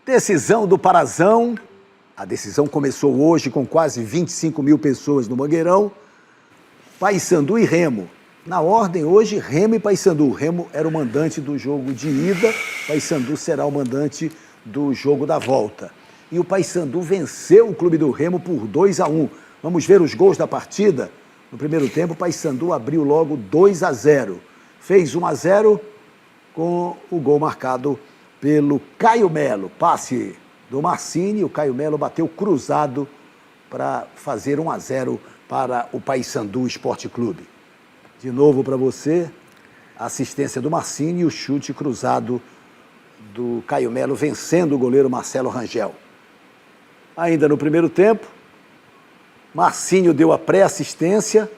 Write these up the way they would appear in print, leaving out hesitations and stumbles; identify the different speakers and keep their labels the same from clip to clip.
Speaker 1: Decisão do Parazão. A decisão começou hoje com quase 25 mil pessoas no Mangueirão. Paysandu e Remo. Na ordem hoje, Remo e Paysandu. Remo era o mandante do jogo de ida, Paysandu será o mandante do jogo da volta. E o Paysandu venceu o clube do Remo por 2-1. Vamos ver os gols da partida. No primeiro tempo, o Paysandu abriu logo 2-0. Fez 1-0 com o gol marcado pelo Caio Melo. Passe do Marcini, o Caio Melo bateu cruzado para fazer 1-0 para o Paysandu Esporte Clube. De novo para você, a assistência do Marcini e o chute cruzado do Caio Melo, vencendo o goleiro Marcelo Rangel. Ainda no primeiro tempo, Marcinho deu a pré-assistência,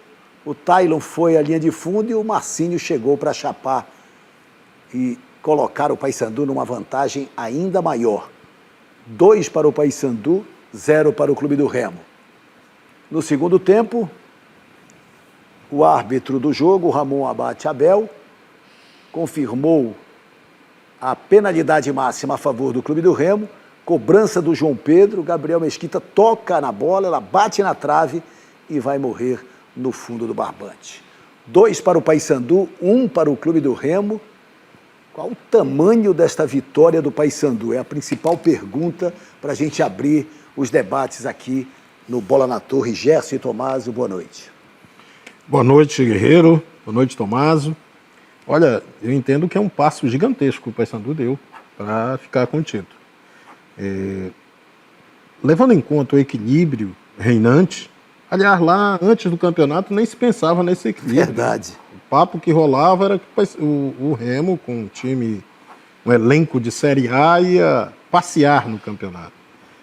Speaker 1: o Tailon foi à linha de fundo e o Marcinho chegou para chapar e colocar o Paysandu numa vantagem ainda maior. 2 para o Paysandu, 0 para o Clube do Remo. No segundo tempo, o árbitro do jogo, Ramon Abate Abel, confirmou a penalidade máxima a favor do Clube do Remo, cobrança do João Pedro, Gabriel Mesquita toca na bola, ela bate na trave e vai morrer no fundo do barbante. 2 para o Paysandu, 1 para o Clube do Remo. Qual o tamanho desta vitória do Paysandu? É a principal pergunta para a gente abrir os debates aqui no Bola na Torre. Gerson e Tomaso, boa noite.
Speaker 2: Boa noite, Guerreiro. Boa noite, Tomaso. Olha, eu entendo que é um passo gigantesco que o Paysandu deu para ficar com o título. Levando em conta o equilíbrio reinante, aliás, lá antes do campeonato nem se pensava nesse equilíbrio.
Speaker 1: Verdade.
Speaker 2: O papo que rolava era que o Remo, com um elenco de Série A, ia passear no campeonato.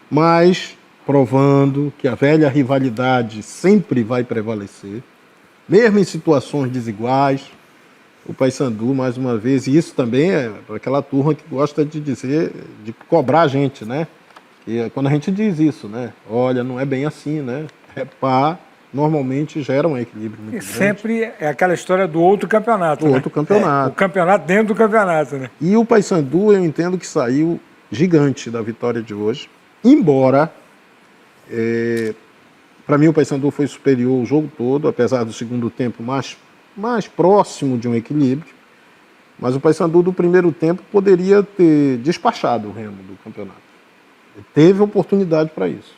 Speaker 2: Mas provando que a velha rivalidade sempre vai prevalecer, mesmo em situações desiguais, o Paysandu, mais uma vez, e isso também é para aquela turma que gosta de dizer, de cobrar a gente, né? E quando a gente diz isso, né? Olha, não é bem assim, né? Repá, normalmente gera um equilíbrio muito grande.
Speaker 3: Sempre é aquela história do outro campeonato,
Speaker 2: outro campeonato.
Speaker 3: O campeonato dentro do campeonato, né?
Speaker 2: E o Paysandu, eu entendo que saiu gigante da vitória de hoje, embora... para mim o Paysandu foi superior o jogo todo, apesar do segundo tempo mais próximo de um equilíbrio, mas o Paysandu do primeiro tempo poderia ter despachado o Remo do campeonato. Ele teve oportunidade para isso.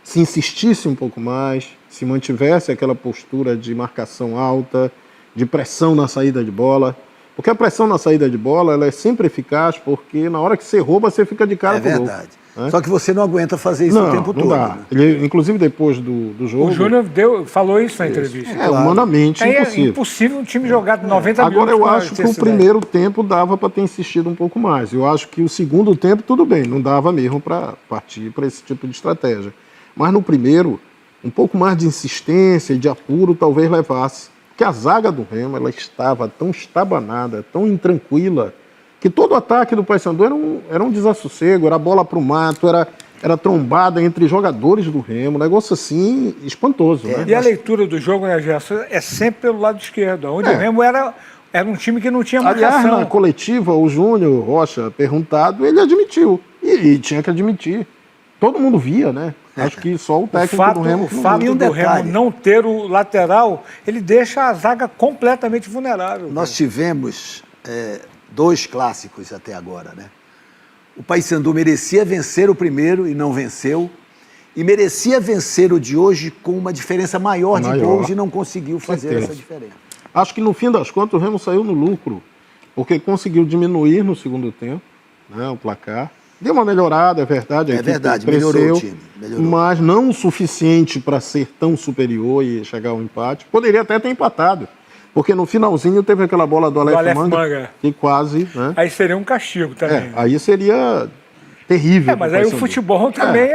Speaker 2: Se insistisse um pouco mais, se mantivesse aquela postura de marcação alta, de pressão na saída de bola, porque a pressão na saída de bola ela é sempre eficaz, porque na hora que você rouba, você fica de cara pro gol.
Speaker 1: É verdade. Só que você não aguenta fazer isso o tempo todo.
Speaker 2: Não dá.
Speaker 1: Né?
Speaker 2: Ele, inclusive depois do jogo...
Speaker 3: O Júnior falou isso na entrevista.
Speaker 2: Claro. Humanamente impossível.
Speaker 3: É impossível um time jogar 90 minutos.
Speaker 2: Agora eu acho que o primeiro tempo dava para ter insistido um pouco mais. Eu acho que o segundo tempo, tudo bem, não dava mesmo para partir para esse tipo de estratégia. Mas no primeiro, um pouco mais de insistência e de apuro talvez levasse. Porque a zaga do Remo ela estava tão estabanada, tão intranquila, que todo o ataque do Paysandu era um desassossego, era bola para o mato, era trombada entre jogadores do Remo, um negócio assim espantoso. Né?
Speaker 3: E a leitura do jogo, né, Gerson, é sempre pelo lado esquerdo, onde o Remo era um time que não tinha marcação.
Speaker 2: Aliás, na coletiva, o Júnior Rocha, perguntado, ele admitiu, e tinha que admitir. Todo mundo via, né? Acho que só o técnico do Remo...
Speaker 3: O fato do Remo não ter o lateral, ele deixa a zaga completamente vulnerável.
Speaker 1: Nós tivemos... 2 clássicos até agora, né? O Paysandu merecia vencer o primeiro e não venceu. E merecia vencer o de hoje com uma diferença maior de gols e não conseguiu fazer essa diferença.
Speaker 2: Acho que no fim das contas o Remo saiu no lucro, porque conseguiu diminuir no segundo tempo, né, o placar. Deu uma melhorada, é verdade.
Speaker 1: É verdade,
Speaker 2: cresceu,
Speaker 1: melhorou o time. Melhorou.
Speaker 2: Mas não o suficiente para ser tão superior e chegar ao empate. Poderia até ter empatado. Porque no finalzinho teve aquela bola do Aleph Manga que quase... Né?
Speaker 3: Aí seria um castigo também.
Speaker 2: Aí seria terrível.
Speaker 3: Mas aí o futebol também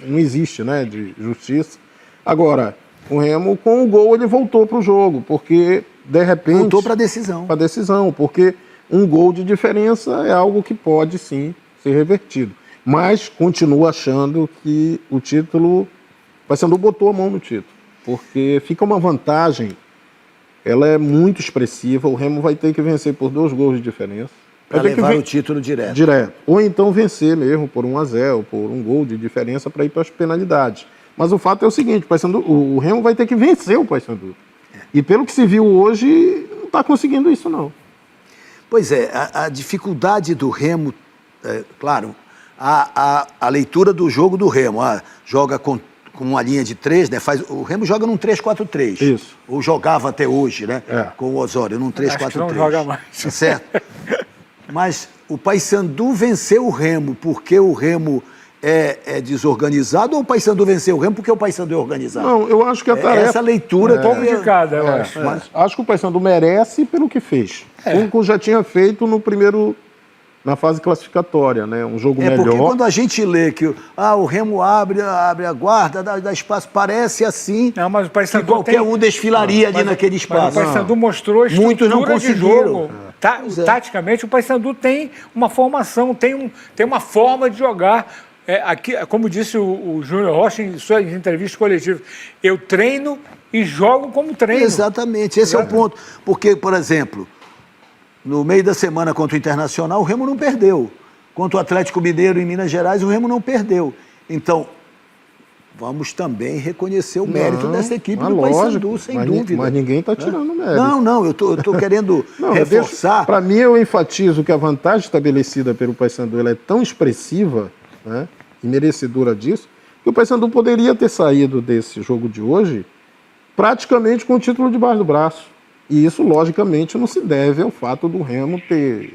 Speaker 2: não existe, né, de justiça. Agora, o Remo com o gol ele voltou para o jogo, porque de repente...
Speaker 1: Voltou para a decisão.
Speaker 2: Para a decisão, porque um gol de diferença é algo que pode sim ser revertido. Mas continuo achando que o título... O Paysandu botou a mão no título, porque fica uma vantagem... Ela é muito expressiva, o Remo vai ter que vencer por 2 gols de diferença.
Speaker 1: Para levar o título direto.
Speaker 2: Direto. Ou então vencer mesmo por 1-0, por um gol de diferença para ir para as penalidades. Mas o fato é o seguinte, o Remo vai ter que vencer o Paysandu. E pelo que se viu hoje, não está conseguindo isso não.
Speaker 1: Pois é, a dificuldade do Remo, claro, a leitura do jogo do Remo, joga com uma linha de 3, né? O Remo joga num 3-4-3.
Speaker 2: Isso.
Speaker 1: Ou jogava até hoje, né? Com o Osório, num 3-4-3.
Speaker 3: Acho que não joga mais.
Speaker 1: Tá certo? Mas o Paysandu venceu o Remo porque o Remo é desorganizado, ou o Paysandu venceu o Remo porque o Paysandu é organizado?
Speaker 2: Não, eu acho que a tarefa...
Speaker 1: Essa leitura...
Speaker 3: Um pouco de cada, eu acho.
Speaker 2: Mas acho que o Paysandu merece pelo que fez. Como já tinha feito na fase classificatória, né? Um jogo melhor.
Speaker 1: Porque quando a gente lê que o Remo abre a guarda, dá espaço, parece assim
Speaker 3: não, mas o Paysandu
Speaker 1: que qualquer um desfilaria ali naquele espaço.
Speaker 3: Mas o Paysandu mostrou estrutura
Speaker 1: Muitos não conseguiram.
Speaker 3: de jogo. Taticamente, o Paysandu tem uma formação, tem uma forma de jogar. Aqui, como disse o Júnior Rocha em suas entrevistas coletivas, eu treino e jogo como treino.
Speaker 1: Exatamente, esse é o ponto. Porque, por exemplo, no meio da semana contra o Internacional, o Remo não perdeu. Contra o Atlético Mineiro em Minas Gerais, o Remo não perdeu. Então, vamos também reconhecer o mérito dessa equipe do Paysandu, sem dúvida.
Speaker 2: Mas ninguém está tirando o mérito.
Speaker 1: Não, eu tô querendo reforçar.
Speaker 2: Para mim, eu enfatizo que a vantagem estabelecida pelo Paysandu ela é tão expressiva, né, e merecedora disso, que o Paysandu poderia ter saído desse jogo de hoje praticamente com o título debaixo do braço. E isso, logicamente, não se deve ao fato do Remo ter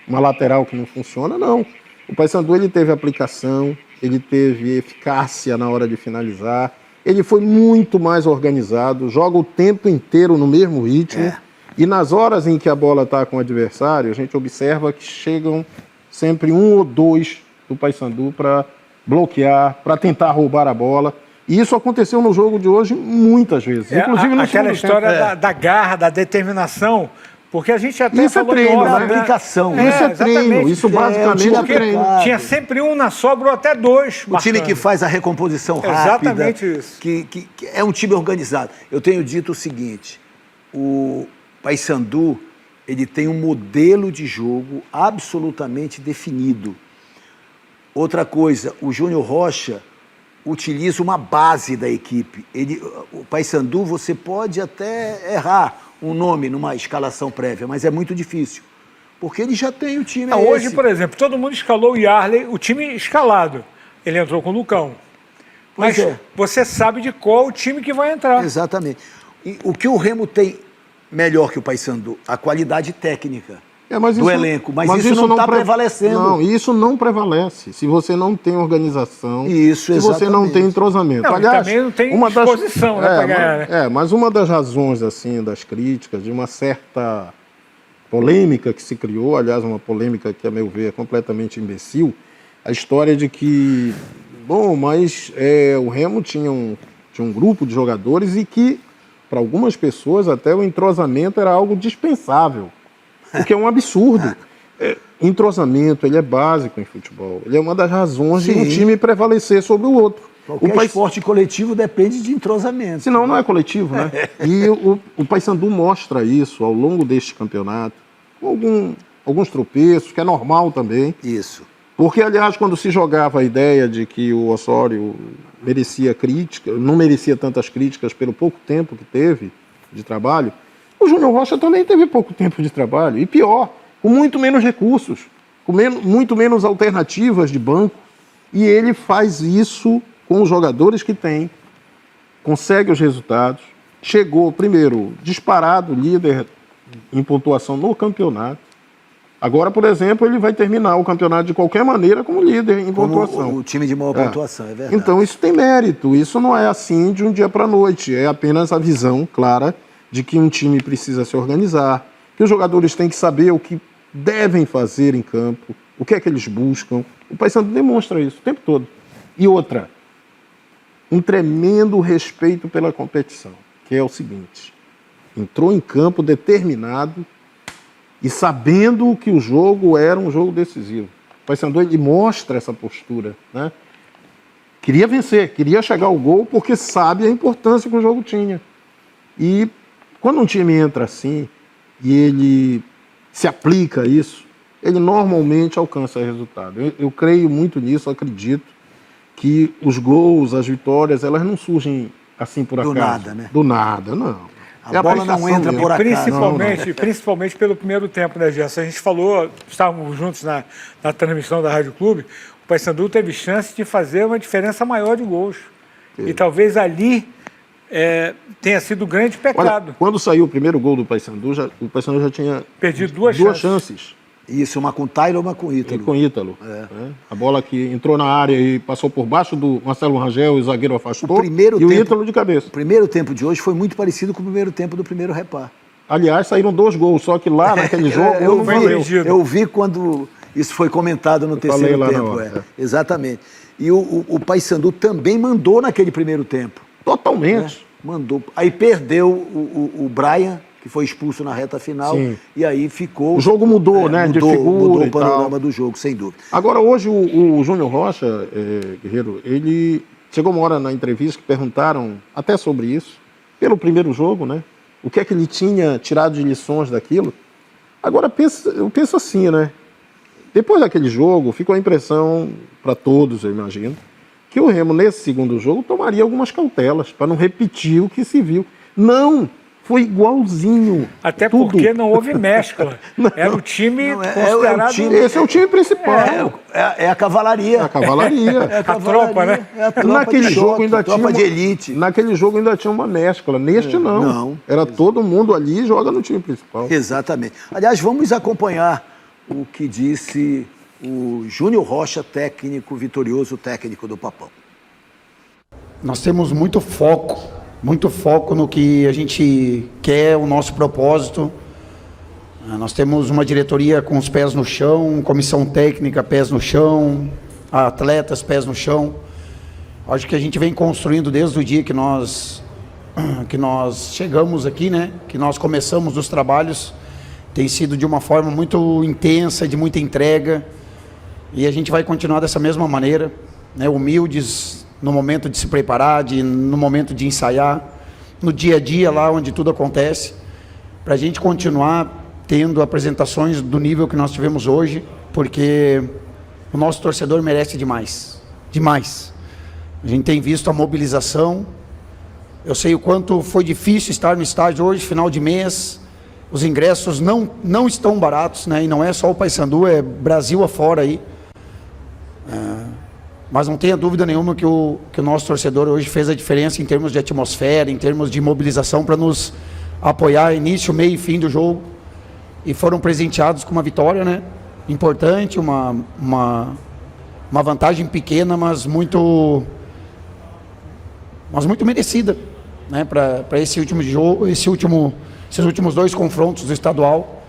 Speaker 2: uma lateral que não funciona, não. O Paysandu ele teve aplicação, ele teve eficácia na hora de finalizar, ele foi muito mais organizado, joga o tempo inteiro no mesmo ritmo. E nas horas em que a bola está com o adversário, a gente observa que chegam sempre um ou dois do Paysandu para bloquear, para tentar roubar a bola. E isso aconteceu no jogo de hoje muitas vezes. Inclusive no
Speaker 3: aquela história da garra, da determinação, porque a gente até
Speaker 2: isso
Speaker 3: falou
Speaker 2: é treino,
Speaker 3: né?
Speaker 1: Aplicação.
Speaker 2: Isso é treino, isso basicamente é treino.
Speaker 3: Tinha sempre um na sobra ou até dois.
Speaker 1: O time que faz a recomposição rápida.
Speaker 3: Exatamente isso.
Speaker 1: Que é um time organizado. Eu tenho dito o seguinte, o Paysandu, ele tem um modelo de jogo absolutamente definido. Outra coisa, o Júnior Rocha utiliza uma base da equipe. O Paysandu, você pode até errar um nome numa escalação prévia, mas é muito difícil, porque ele já tem o time.
Speaker 3: Hoje, por exemplo, todo mundo escalou o Yarley, o time escalado. Ele entrou com o Lucão. Mas você sabe de qual o time que vai entrar.
Speaker 1: Exatamente. E o que o Remo tem melhor que o Paysandu? A qualidade técnica. Do elenco, mas isso não está prevalecendo.
Speaker 2: Não, isso não prevalece. Se você não tem organização,
Speaker 1: se
Speaker 2: você não tem entrosamento.
Speaker 3: Aliás, também não tem disposição para ganhar. Né?
Speaker 2: Mas uma das razões assim, das críticas, de uma certa polêmica que se criou, aliás, uma polêmica que, a meu ver, é completamente imbecil, a história de que, o Remo tinha um grupo de jogadores e que, para algumas pessoas, até o entrosamento era algo dispensável. O que é um absurdo. Entrosamento, ele é básico em futebol. Ele é uma das razões de um time prevalecer sobre o outro.
Speaker 1: Qualquer esporte coletivo depende de entrosamento.
Speaker 2: Senão não é coletivo, né? E o Paysandu mostra isso ao longo deste campeonato, com alguns tropeços, que é normal também.
Speaker 1: Isso.
Speaker 2: Porque, aliás, quando se jogava a ideia de que o Osório merecia crítica, não merecia tantas críticas pelo pouco tempo que teve de trabalho, o Júnior Rocha também teve pouco tempo de trabalho. E pior, com muito menos recursos, com muito menos alternativas de banco. E ele faz isso com os jogadores que tem, consegue os resultados. Chegou, primeiro, disparado líder em pontuação no campeonato. Agora, por exemplo, ele vai terminar o campeonato de qualquer maneira como líder em pontuação.
Speaker 1: O time de maior pontuação, é verdade.
Speaker 2: Então, isso tem mérito. Isso não é assim de um dia para a noite. É apenas a visão clara de que um time precisa se organizar, que os jogadores têm que saber o que devem fazer em campo, o que é que eles buscam. O Paysandu demonstra isso o tempo todo. E outra, um tremendo respeito pela competição, que é o seguinte: entrou em campo determinado e sabendo que o jogo era um jogo decisivo. O Paysandu ele mostra essa postura, né? Queria vencer, queria chegar ao gol porque sabe a importância que o jogo tinha. E quando um time entra assim e ele se aplica a isso, ele normalmente alcança resultado. Eu creio muito nisso, acredito que os gols, as vitórias, elas não surgem assim por acaso.
Speaker 1: Do nada, né?
Speaker 2: Do nada, não.
Speaker 1: A bola não entra por acaso.
Speaker 3: Principalmente pelo primeiro tempo, né, Gerson? A gente falou, estávamos juntos na transmissão da Rádio Clube, o Paysandu teve chance de fazer uma diferença maior de gols. E talvez ali tenha sido um grande pecado.
Speaker 2: Olha, quando saiu o primeiro gol do Paysandu, o Paysandu já tinha
Speaker 3: perdido duas chances.
Speaker 1: Isso, uma com o Taylor e uma com o Ítalo.
Speaker 2: E com o Ítalo. A bola que entrou na área e passou por baixo do Marcelo Rangel e o zagueiro afastou. O Ítalo de cabeça.
Speaker 1: O primeiro tempo de hoje foi muito parecido com o primeiro tempo do primeiro repar.
Speaker 2: Aliás, saíram 2 gols, só que lá naquele jogo
Speaker 1: eu vi quando isso foi comentado no terceiro tempo. Exatamente. E o Paysandu também mandou naquele primeiro tempo.
Speaker 2: Totalmente.
Speaker 1: Mandou. Aí perdeu o Brian, que foi expulso na reta final. Sim. E aí ficou...
Speaker 2: O jogo mudou, né?
Speaker 1: Mudou o panorama do jogo, sem dúvida.
Speaker 2: Agora, hoje, o Júnior Rocha, Guerreiro, ele... Chegou uma hora na entrevista que perguntaram até sobre isso, pelo primeiro jogo, né? O que é que ele tinha tirado de lições daquilo. Agora, eu penso assim, né? Depois daquele jogo, ficou a impressão, para todos, eu imagino, que o Remo, nesse segundo jogo, tomaria algumas cautelas para não repetir o que se viu. Não! Foi igualzinho.
Speaker 3: Até porque não houve mescla. Era o time considerado...
Speaker 2: Esse é o time principal.
Speaker 1: É a cavalaria.
Speaker 2: A cavalaria.
Speaker 3: A tropa, né?
Speaker 1: A tropa
Speaker 2: naquele jogo ainda
Speaker 1: tropa de elite.
Speaker 2: Naquele jogo ainda tinha uma mescla. Neste não. Era todo mundo ali e joga no time principal.
Speaker 1: Exatamente. Aliás, vamos acompanhar o que disse o Júnior Rocha, técnico vitorioso, técnico do Papão.
Speaker 4: Nós temos muito foco no que a gente quer, o nosso propósito. Nós temos uma diretoria com os pés no chão, comissão técnica, pés no chão, atletas, pés no chão. Acho que a gente vem construindo desde o dia que nós chegamos aqui, né? Que nós começamos os trabalhos. Tem sido de uma forma muito intensa, de muita entrega. E a gente vai continuar dessa mesma maneira, né? Humildes no momento de se preparar, no momento de ensaiar, no dia a dia lá onde tudo acontece, para a gente continuar tendo apresentações do nível que nós tivemos hoje, porque o nosso torcedor merece demais, demais. A gente tem visto a mobilização, eu sei o quanto foi difícil estar no estádio hoje, final de mês, os ingressos não estão baratos, né? E não é só o Paysandu, é Brasil afora aí. Mas não tenha dúvida nenhuma que o nosso torcedor hoje fez a diferença em termos de atmosfera, em termos de mobilização para nos apoiar início, meio e fim do jogo. E foram presenteados com uma vitória, né? Importante, uma vantagem pequena, mas muito merecida, né? Para esse último jogo, esses últimos 2 confrontos do estadual.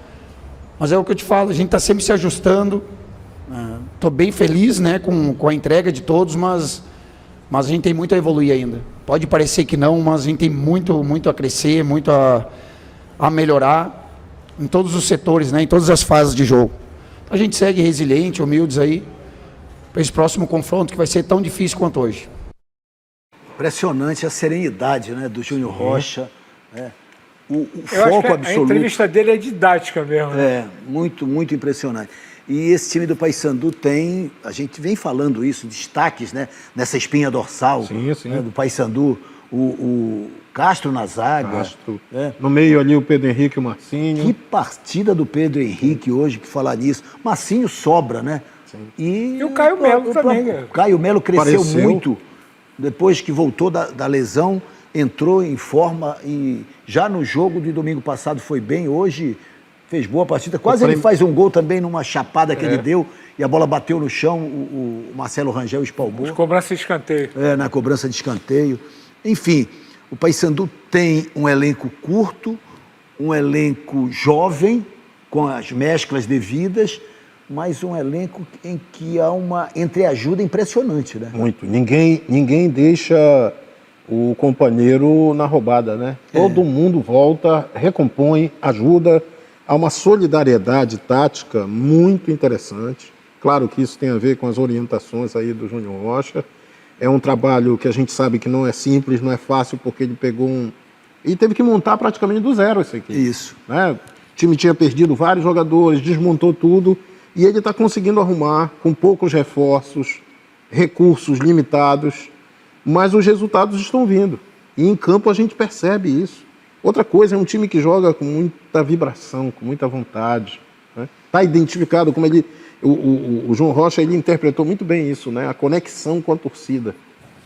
Speaker 4: Mas é o que eu te falo, a gente está sempre se ajustando. Estou bem feliz, né, com a entrega de todos, mas a gente tem muito a evoluir ainda. Pode parecer que não, mas a gente tem muito a crescer, muito a melhorar em todos os setores, né, em todas as fases de jogo. A gente segue resiliente, humildes aí, para esse próximo confronto que vai ser tão difícil quanto hoje.
Speaker 1: Impressionante a serenidade, né, do Júnior Rocha, né? O
Speaker 3: foco absoluto. A entrevista dele é didática mesmo.
Speaker 1: Né? Muito impressionante. E esse time do Paysandu tem, a gente vem falando isso, destaques, né, nessa espinha dorsal.
Speaker 2: Sim.
Speaker 1: Né, do Paysandu, o Castro na zaga.
Speaker 2: Né? No meio ali o Pedro Henrique e o Marcinho.
Speaker 1: Que partida do Pedro Henrique hoje, que falar nisso. Marcinho sobra, né?
Speaker 2: Sim.
Speaker 3: E o Caio Melo também.
Speaker 1: O Caio Melo cresceu muito depois que voltou da lesão, entrou em forma e já no jogo de domingo passado foi bem, hoje... Fez boa partida, quase ele faz um gol também numa chapada que ele deu e a bola bateu no chão, o Marcelo Rangel espalmou.
Speaker 3: De cobrança de escanteio.
Speaker 1: Na cobrança de escanteio. Enfim, o Paysandu tem um elenco curto, um elenco jovem, com as mesclas devidas, mas um elenco em que há uma entreajuda impressionante, né?
Speaker 2: Muito. Ninguém deixa o companheiro na roubada, né? Todo mundo volta, recompõe, ajuda. Há uma solidariedade tática muito interessante. Claro que isso tem a ver com as orientações aí do Júnior Rocha. É um trabalho que a gente sabe que não é simples, não é fácil, porque ele pegou e teve que montar praticamente do zero esse aqui.
Speaker 1: Isso.
Speaker 2: Né? O time tinha perdido vários jogadores, desmontou tudo E ele está conseguindo arrumar com poucos reforços, recursos limitados, mas os resultados estão vindo. E em campo a gente percebe isso. Outra coisa, é um time que joga com muita vibração, com muita vontade. Está identificado como ele... O João Rocha, ele interpretou muito bem isso, né? A conexão com a torcida.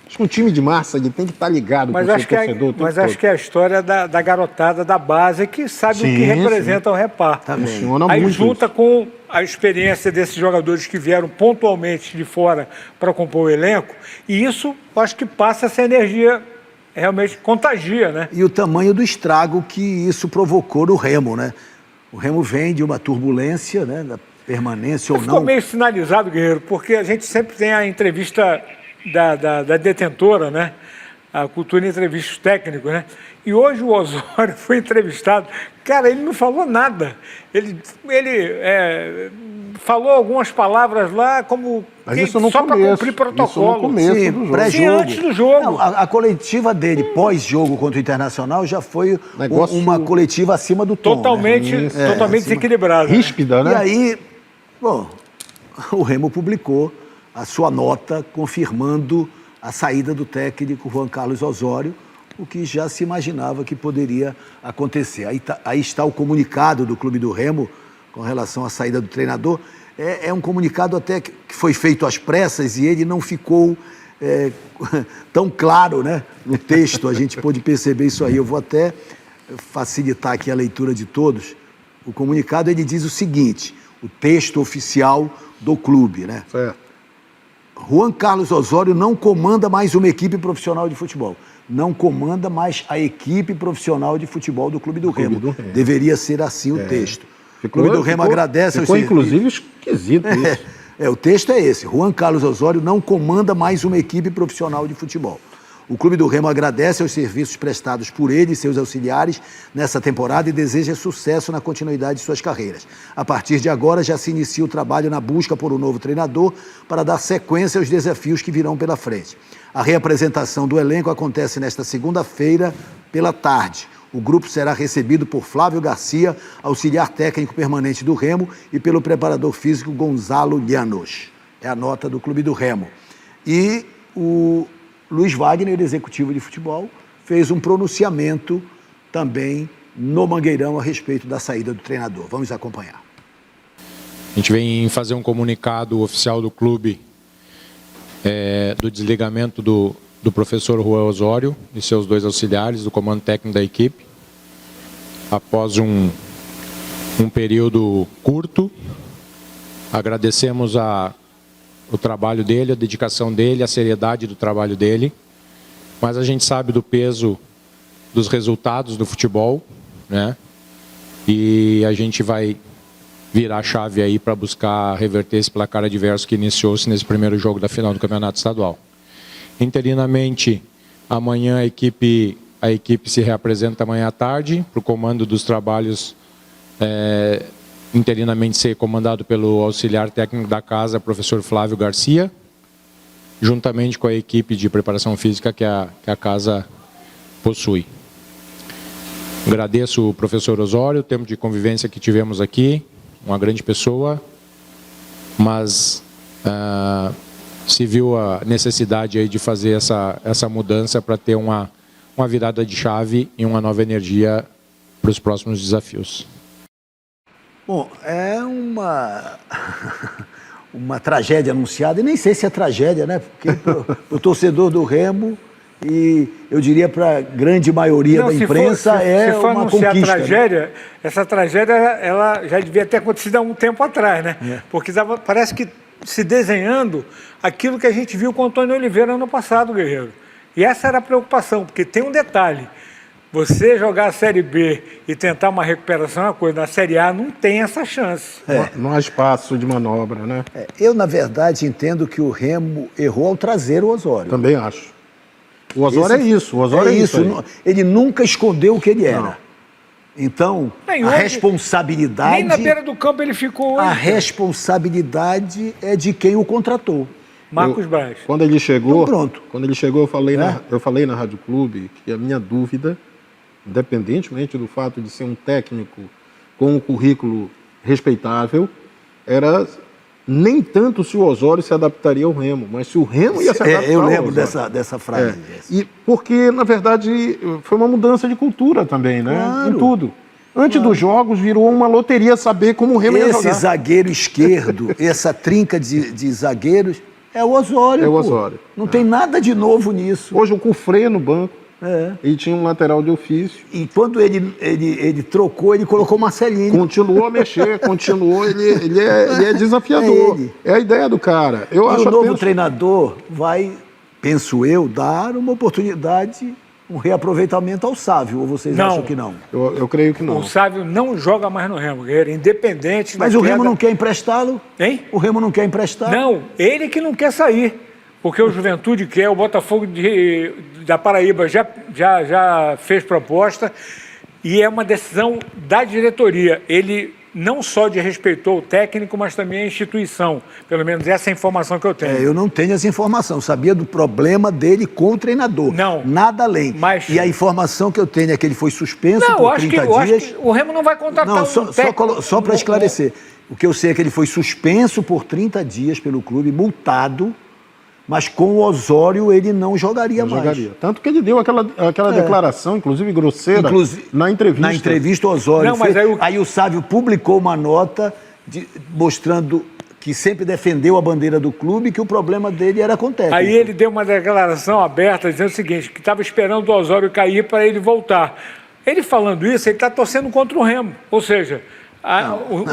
Speaker 2: Acho que um time de massa, ele tem que estar ligado com o seu torcedor.
Speaker 3: Mas acho que é a história da garotada da base que sabe o que representa o Repar. Aí junta com a experiência desses jogadores que vieram pontualmente de fora para compor o elenco, e isso, acho que passa essa energia, realmente contagia, né?
Speaker 1: E o tamanho do estrago que isso provocou no Remo, né? O Remo vem de uma turbulência, né? Da permanência ou não.
Speaker 3: Ficou meio sinalizado, Guerreiro, porque a gente sempre tem a entrevista da detentora, né? A Cultura Entrevistas Técnicos, né? E hoje o Osório foi entrevistado. Cara, ele não falou nada. Ele falou algumas palavras lá como só para cumprir protocolo.
Speaker 2: Isso no começo do jogo.
Speaker 3: Sim, antes do jogo.
Speaker 1: Não, a coletiva dele, pós-jogo contra o Internacional, já foi uma coletiva acima do tom.
Speaker 3: Totalmente,
Speaker 1: né?
Speaker 3: totalmente desequilibrada.
Speaker 2: Ríspida, né?
Speaker 1: E aí, bom, o Remo publicou a sua nota confirmando a saída do técnico Juan Carlos Osório, o que já se imaginava que poderia acontecer. Aí está o comunicado do Clube do Remo com relação à saída do treinador. É um comunicado até que foi feito às pressas e ele não ficou tão claro, né, no texto. A gente pôde perceber isso aí. Eu vou até facilitar aqui a leitura de todos. O comunicado, ele diz o seguinte, o texto oficial do clube, né?
Speaker 2: Certo.
Speaker 1: Juan Carlos Osório não comanda mais uma equipe profissional de futebol. Não comanda mais a equipe profissional de futebol do Clube do Remo. Deveria ser assim o texto. O Clube do Remo agradece...
Speaker 2: Ficou inclusive esquisito isso.
Speaker 1: O texto é esse. Juan Carlos Osório não comanda mais uma equipe profissional de futebol. O Clube do Remo agradece aos serviços prestados por ele e seus auxiliares nessa temporada e deseja sucesso na continuidade de suas carreiras. A partir de agora já se inicia o trabalho na busca por um novo treinador para dar sequência aos desafios que virão pela frente. A reapresentação do elenco acontece nesta segunda-feira pela tarde. O grupo será recebido por Flávio Garcia, auxiliar técnico permanente do Remo, e pelo preparador físico Gonzalo Llanos. É a nota do Clube do Remo. E o Luiz Wagner, executivo de futebol, fez um pronunciamento também no Mangueirão a respeito da saída do treinador. Vamos acompanhar.
Speaker 5: A gente vem fazer um comunicado oficial do clube do desligamento do professor Juan Osório e seus dois auxiliares do comando técnico da equipe. Após um período curto, agradecemos o trabalho dele, a dedicação dele, a seriedade do trabalho dele, mas a gente sabe do peso dos resultados do futebol, né? E a gente vai virar a chave aí para buscar reverter esse placar adverso que iniciou-se nesse primeiro jogo da final do Campeonato Estadual. Interinamente, amanhã a equipe se reapresenta amanhã à tarde para o comando dos trabalhos, interinamente ser comandado pelo auxiliar técnico da casa, professor Flávio Garcia, juntamente com a equipe de preparação física que a casa possui. Agradeço o professor Osório, o tempo de convivência que tivemos aqui, uma grande pessoa, mas se viu a necessidade aí de fazer essa mudança para ter uma virada de chave e uma nova energia para os próximos desafios.
Speaker 1: Bom, é uma tragédia anunciada, e nem sei se é tragédia, né? Porque o torcedor do Remo, e eu diria para a grande maioria da imprensa,
Speaker 3: se for
Speaker 1: uma
Speaker 3: anunciar
Speaker 1: conquista.
Speaker 3: Tragédia,
Speaker 1: né?
Speaker 3: Essa tragédia ela já devia ter acontecido há um tempo atrás, né? Porque parece que se desenhando aquilo que a gente viu com o Antônio Oliveira ano passado, Guerreiro. E essa era a preocupação, porque tem um detalhe. Você jogar a Série B e tentar uma recuperação é uma coisa. Na Série A não tem essa chance.
Speaker 2: Não há espaço de manobra, né?
Speaker 1: Eu, na verdade, entendo que o Remo errou ao trazer o Osório.
Speaker 2: Também acho. O Osório é isso. O Osório é isso.
Speaker 1: Ele nunca escondeu o que ele era.
Speaker 2: Não.
Speaker 1: Então,
Speaker 3: Nem
Speaker 1: a
Speaker 3: hoje,
Speaker 1: responsabilidade...
Speaker 3: Nem na beira do campo ele ficou hoje.
Speaker 1: A responsabilidade é de quem o contratou.
Speaker 3: Marcos Braz.
Speaker 2: Quando ele chegou,
Speaker 1: Então, pronto.
Speaker 2: Quando ele chegou, eu falei na Rádio Clube que a minha dúvida, independentemente do fato de ser um técnico com um currículo respeitável, era nem tanto se o Osório se adaptaria ao Remo, mas se o Remo ia se adaptar
Speaker 1: Eu
Speaker 2: ao
Speaker 1: lembro
Speaker 2: Osório.
Speaker 1: dessa frase.
Speaker 2: E porque, na verdade, foi uma mudança de cultura também, né?
Speaker 1: Claro.
Speaker 2: Em tudo. Antes dos jogos, virou uma loteria saber como o Remo ia
Speaker 1: Esse
Speaker 2: jogar.
Speaker 1: zagueiro esquerdo, essa trinca de zagueiros, é o Osório.
Speaker 2: É o
Speaker 1: pô.
Speaker 2: Osório.
Speaker 1: Não tem nada de novo nisso.
Speaker 2: Hoje o Cufré no banco,
Speaker 1: É.
Speaker 2: e tinha um lateral de ofício.
Speaker 1: E quando ele trocou, ele colocou o Marcelinho.
Speaker 2: Continuou a mexer, continuou, ele é desafiador.
Speaker 1: É ele.
Speaker 2: É a ideia do cara. Eu
Speaker 1: E
Speaker 2: acho
Speaker 1: o novo
Speaker 2: apenas-
Speaker 1: treinador vai, penso eu, dar uma oportunidade, um reaproveitamento ao Sávio. Ou vocês
Speaker 3: Não.
Speaker 1: acham que não?
Speaker 2: Eu creio que não.
Speaker 3: O Sávio não joga mais no Remo, Guerreiro, independente
Speaker 1: Mas
Speaker 3: da
Speaker 1: o Remo
Speaker 3: queda.
Speaker 1: não quer emprestá-lo?
Speaker 3: Hein?
Speaker 1: O Remo não quer emprestar?
Speaker 3: Não, ele que não quer sair. Porque o Juventude quer, o Botafogo da Paraíba já fez proposta e é uma decisão da diretoria. Ele não só desrespeitou o técnico, mas também a instituição. Pelo menos essa é a informação que eu tenho.
Speaker 1: Eu não tenho essa informação. Sabia do problema dele com o treinador.
Speaker 3: Não.
Speaker 1: Nada além.
Speaker 3: Mas-
Speaker 1: E a informação que eu tenho é que ele foi suspenso
Speaker 3: Não, eu
Speaker 1: por
Speaker 3: acho,
Speaker 1: 30
Speaker 3: eu acho
Speaker 1: dias.
Speaker 3: que o Remo não vai contratar
Speaker 1: Não,
Speaker 3: um técnico.
Speaker 1: só para esclarecer. O que eu sei é que ele foi suspenso por 30 dias pelo clube, multado, mas com o Osório ele não jogaria mais.
Speaker 2: Jogaria. Tanto que ele deu aquela declaração, inclusive grosseira, na entrevista.
Speaker 1: Na entrevista, o Osório
Speaker 3: Não, mas
Speaker 1: fez.
Speaker 3: aí
Speaker 1: Aí o Sávio publicou uma nota mostrando que sempre defendeu a bandeira do clube e que o problema dele era com o técnico.
Speaker 3: Aí ele deu uma declaração aberta dizendo o seguinte, que estava esperando o Osório cair para ele voltar. Ele falando isso, ele está torcendo contra o Remo. Ou seja,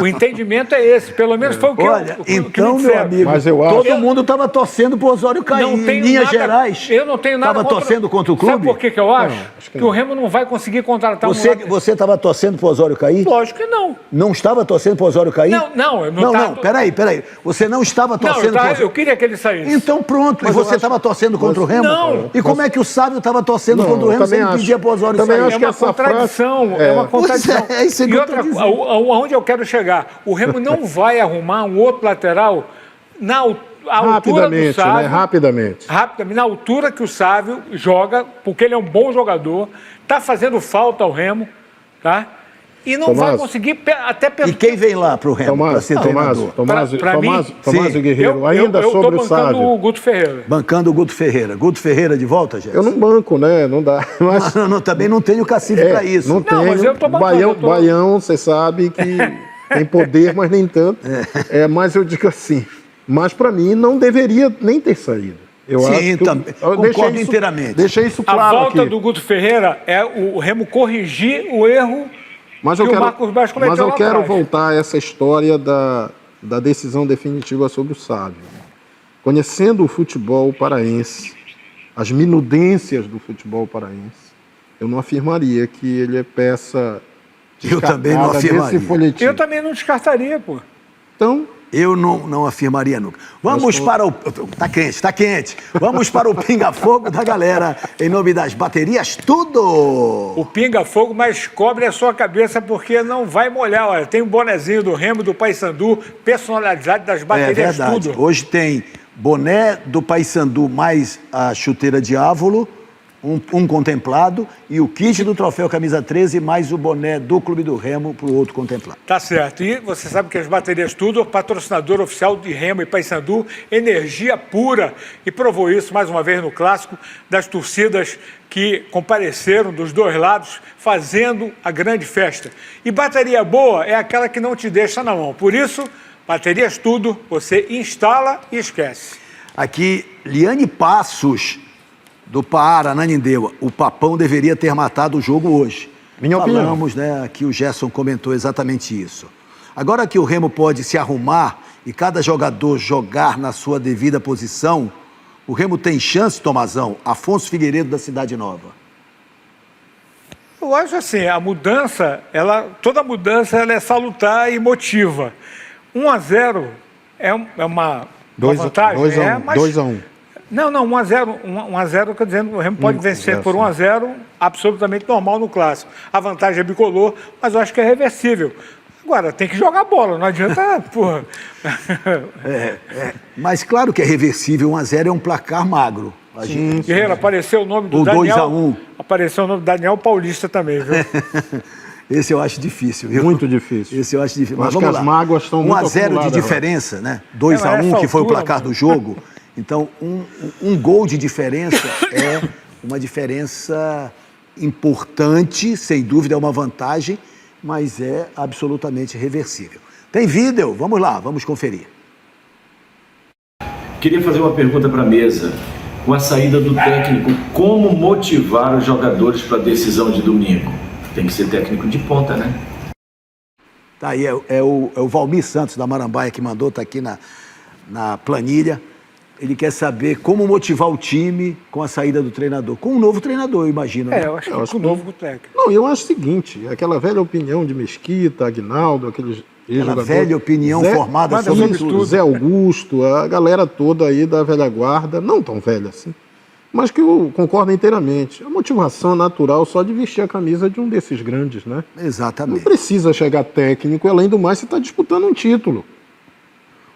Speaker 3: o entendimento é esse. Pelo menos foi o que
Speaker 1: Olha,
Speaker 3: o que
Speaker 1: então,
Speaker 3: me
Speaker 1: meu
Speaker 3: disseram.
Speaker 1: amigo,
Speaker 2: Mas eu acho-
Speaker 1: todo mundo estava torcendo pro Osório cair.
Speaker 3: Não
Speaker 1: Em
Speaker 3: tenho
Speaker 1: linhas
Speaker 3: nada,
Speaker 1: gerais.
Speaker 3: eu não tenho nada
Speaker 1: Estava torcendo contra o clube?
Speaker 3: Sabe por que eu acho?
Speaker 2: acho que
Speaker 3: que o Remo não vai conseguir contratar um
Speaker 1: Você estava torcendo pro Osório cair?
Speaker 3: Lógico que não.
Speaker 1: Não estava torcendo pro Osório cair?
Speaker 3: Não, eu não
Speaker 1: Não,
Speaker 3: tava-
Speaker 1: não, peraí. Você não estava
Speaker 3: Não,
Speaker 1: torcendo pro Osório.
Speaker 3: eu queria que ele saísse.
Speaker 1: Então pronto, e
Speaker 2: Mas eu
Speaker 1: você
Speaker 2: acho-
Speaker 1: estava torcendo contra o Remo?
Speaker 3: Não.
Speaker 1: E como é que o Sávio estava torcendo contra o
Speaker 2: eu
Speaker 1: Remo se
Speaker 2: também
Speaker 1: ele
Speaker 2: acho.
Speaker 1: pedia pro Osório
Speaker 2: Também
Speaker 1: sair?
Speaker 2: acho
Speaker 3: É
Speaker 2: que
Speaker 3: uma
Speaker 2: essa
Speaker 3: contradição,
Speaker 2: frase-
Speaker 3: é uma
Speaker 1: Pois
Speaker 3: contradição.
Speaker 1: é isso que
Speaker 3: E
Speaker 1: eu
Speaker 3: outra
Speaker 1: tô
Speaker 3: coisa,
Speaker 1: dizendo.
Speaker 3: aonde eu quero chegar? O Remo não vai arrumar um outro lateral na altura do
Speaker 2: Rapidamente,
Speaker 3: Sávio.
Speaker 2: né? Rapidamente.
Speaker 3: Rapidamente, na altura que o Sávio joga, porque ele é um bom jogador, está fazendo falta ao Remo, tá? E não vai
Speaker 2: Tomás.
Speaker 3: conseguir até
Speaker 1: E quem vem lá pro Remo para ser treinador?
Speaker 2: Tomás
Speaker 1: Sim.
Speaker 2: Guerreiro, ainda sobre o
Speaker 3: Eu tô bancando
Speaker 2: Sávio.
Speaker 3: o Guto Ferreira.
Speaker 1: Bancando o Guto Ferreira. Guto Ferreira de volta, Jéssica?
Speaker 2: Eu não banco, né? Não dá. Mas
Speaker 1: Também não tenho cacife para isso.
Speaker 2: não tenho.
Speaker 3: mas eu tô bancando,
Speaker 2: Baião,
Speaker 3: eu tô-
Speaker 2: Baião, você sabe que tem poder, mas nem tanto. Mas eu digo assim, mas para mim não deveria nem ter saído. Eu
Speaker 1: Sim,
Speaker 2: acho que
Speaker 1: também.
Speaker 2: eu
Speaker 1: Concordo inteiramente.
Speaker 2: Deixei isso
Speaker 3: A
Speaker 2: claro
Speaker 3: volta
Speaker 2: aqui.
Speaker 3: do Guto Ferreira é o Remo corrigir o erro
Speaker 2: Mas
Speaker 3: que
Speaker 2: eu
Speaker 3: o
Speaker 2: quero,
Speaker 3: Marcos Braz cometeu
Speaker 2: mas eu
Speaker 3: lá
Speaker 2: quero
Speaker 3: atrás.
Speaker 2: voltar a essa história da decisão definitiva sobre o Sávio. Conhecendo o futebol paraense, as minudências do futebol paraense, eu não afirmaria que ele é peça
Speaker 1: Eu também não
Speaker 2: descartada
Speaker 1: afirmaria.
Speaker 2: desse folhetim.
Speaker 3: Eu também não descartaria, pô.
Speaker 2: Então,
Speaker 1: Eu não afirmaria nunca. Vamos para o... Tá quente, tá quente. Vamos para o pinga-fogo da galera, em nome das baterias, tudo!
Speaker 3: O pinga-fogo, mas cobre a sua cabeça porque não vai molhar. Olha, tem um bonezinho do Remo, do Paysandu, personalidade das
Speaker 1: É
Speaker 3: baterias,
Speaker 1: verdade.
Speaker 3: tudo.
Speaker 1: Hoje tem boné do Paysandu mais a chuteira Diávolo, um contemplado, e o kit do troféu Camisa 13 mais o boné do Clube do Remo para o outro contemplado.
Speaker 3: Tá certo. E você sabe que as baterias tudo, patrocinador oficial de Remo e Paysandu, energia pura. E provou isso mais uma vez no clássico, das torcidas que compareceram dos dois lados, fazendo a grande festa. E bateria boa é aquela que não te deixa na mão. Por isso, baterias tudo, você instala e esquece.
Speaker 1: Aqui, Liane Passos, do Pará, Ananindeua. O Papão deveria ter matado o jogo hoje.
Speaker 2: Minha opinião.
Speaker 1: Falamos, né? Aqui o Gerson comentou exatamente isso. Agora que o Remo pode se arrumar e cada jogador jogar na sua devida posição, o Remo tem chance, Tomazão. Afonso Figueiredo, da Cidade Nova.
Speaker 3: Eu acho assim, a mudança, toda mudança ela é salutar e motiva. 1-0 é uma vantagem.
Speaker 2: 2-1.
Speaker 3: Não, 1-0, quer dizer, o Remo pode vencer por 1-0, absolutamente normal no clássico. A vantagem é bicolor, mas eu acho que é reversível. Agora, tem que jogar bola, não adianta, porra.
Speaker 1: Mas claro que é reversível, 1-0 é um placar magro.
Speaker 3: Guerreiro, apareceu o nome do
Speaker 1: O
Speaker 3: Daniel.
Speaker 1: 2-1.
Speaker 3: Apareceu o nome do Daniel Paulista também, viu?
Speaker 1: Esse eu acho difícil, viu?
Speaker 2: Muito difícil.
Speaker 1: Esse eu acho difícil.
Speaker 2: Eu
Speaker 1: Mas
Speaker 2: acho que
Speaker 1: vamos
Speaker 2: as
Speaker 1: lá.
Speaker 2: mágoas estão muito
Speaker 1: 1-0 de
Speaker 2: acumuladas,
Speaker 1: diferença, né? 2-1, que foi o placar do jogo. Então, um gol de diferença é uma diferença importante, sem dúvida é uma vantagem, mas é absolutamente reversível. Tem vídeo? Vamos lá, vamos conferir.
Speaker 6: Queria fazer uma pergunta para a mesa. Com a saída do técnico, como motivar os jogadores para a decisão de domingo? Tem que ser técnico de ponta, né?
Speaker 1: Tá aí, é o Valmir Santos, da Marambaia, que mandou, tá aqui na planilha. Ele quer saber como motivar o time com a saída do treinador. Com um novo treinador, eu imagino. Né?
Speaker 3: Eu acho que com o novo técnico.
Speaker 2: Não, eu acho o seguinte, aquela velha opinião de Mesquita, Aguinaldo, aqueles
Speaker 1: Aquela velha opinião formada sobre tudo.
Speaker 2: Zé Augusto, a galera toda aí da velha guarda, não tão velha assim, mas que eu concordo inteiramente. A motivação natural só de vestir a camisa de um desses grandes, né?
Speaker 1: Exatamente.
Speaker 2: Não precisa chegar técnico, além do mais, você está disputando um título.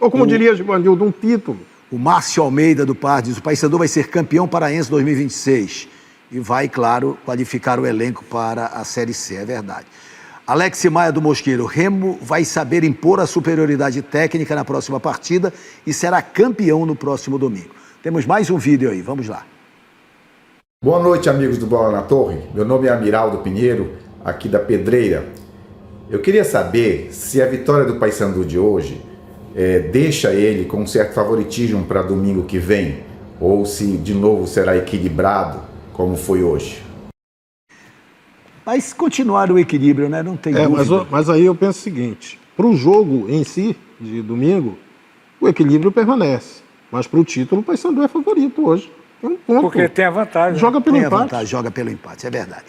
Speaker 2: Ou como diria Givanildo, um título.
Speaker 1: O Márcio Almeida do Par diz: o Paysandu vai ser campeão paraense 2026 e vai, claro, qualificar o elenco para a Série C, é verdade. Alex Maia do Mosqueiro: Remo vai saber impor a superioridade técnica na próxima partida e será campeão no próximo domingo. Temos mais um vídeo aí, vamos lá.
Speaker 7: Boa noite, amigos do Bola na Torre. Meu nome é Amiraldo Pinheiro, aqui da Pedreira. Eu queria saber se a vitória do Paysandu de hoje deixa ele com um certo favoritismo para domingo que vem, ou se de novo será equilibrado, como foi hoje.
Speaker 1: Mas continuar o equilíbrio, né? Não tem dúvida.
Speaker 2: Mas aí eu penso o seguinte, para o jogo em si, de domingo, o equilíbrio permanece. Mas para o título, o Paysandu é favorito hoje. Tem um ponto.
Speaker 3: Porque tem a vantagem.
Speaker 2: Joga pelo
Speaker 1: Tem a
Speaker 2: empate.
Speaker 1: vantagem, joga pelo empate, é verdade.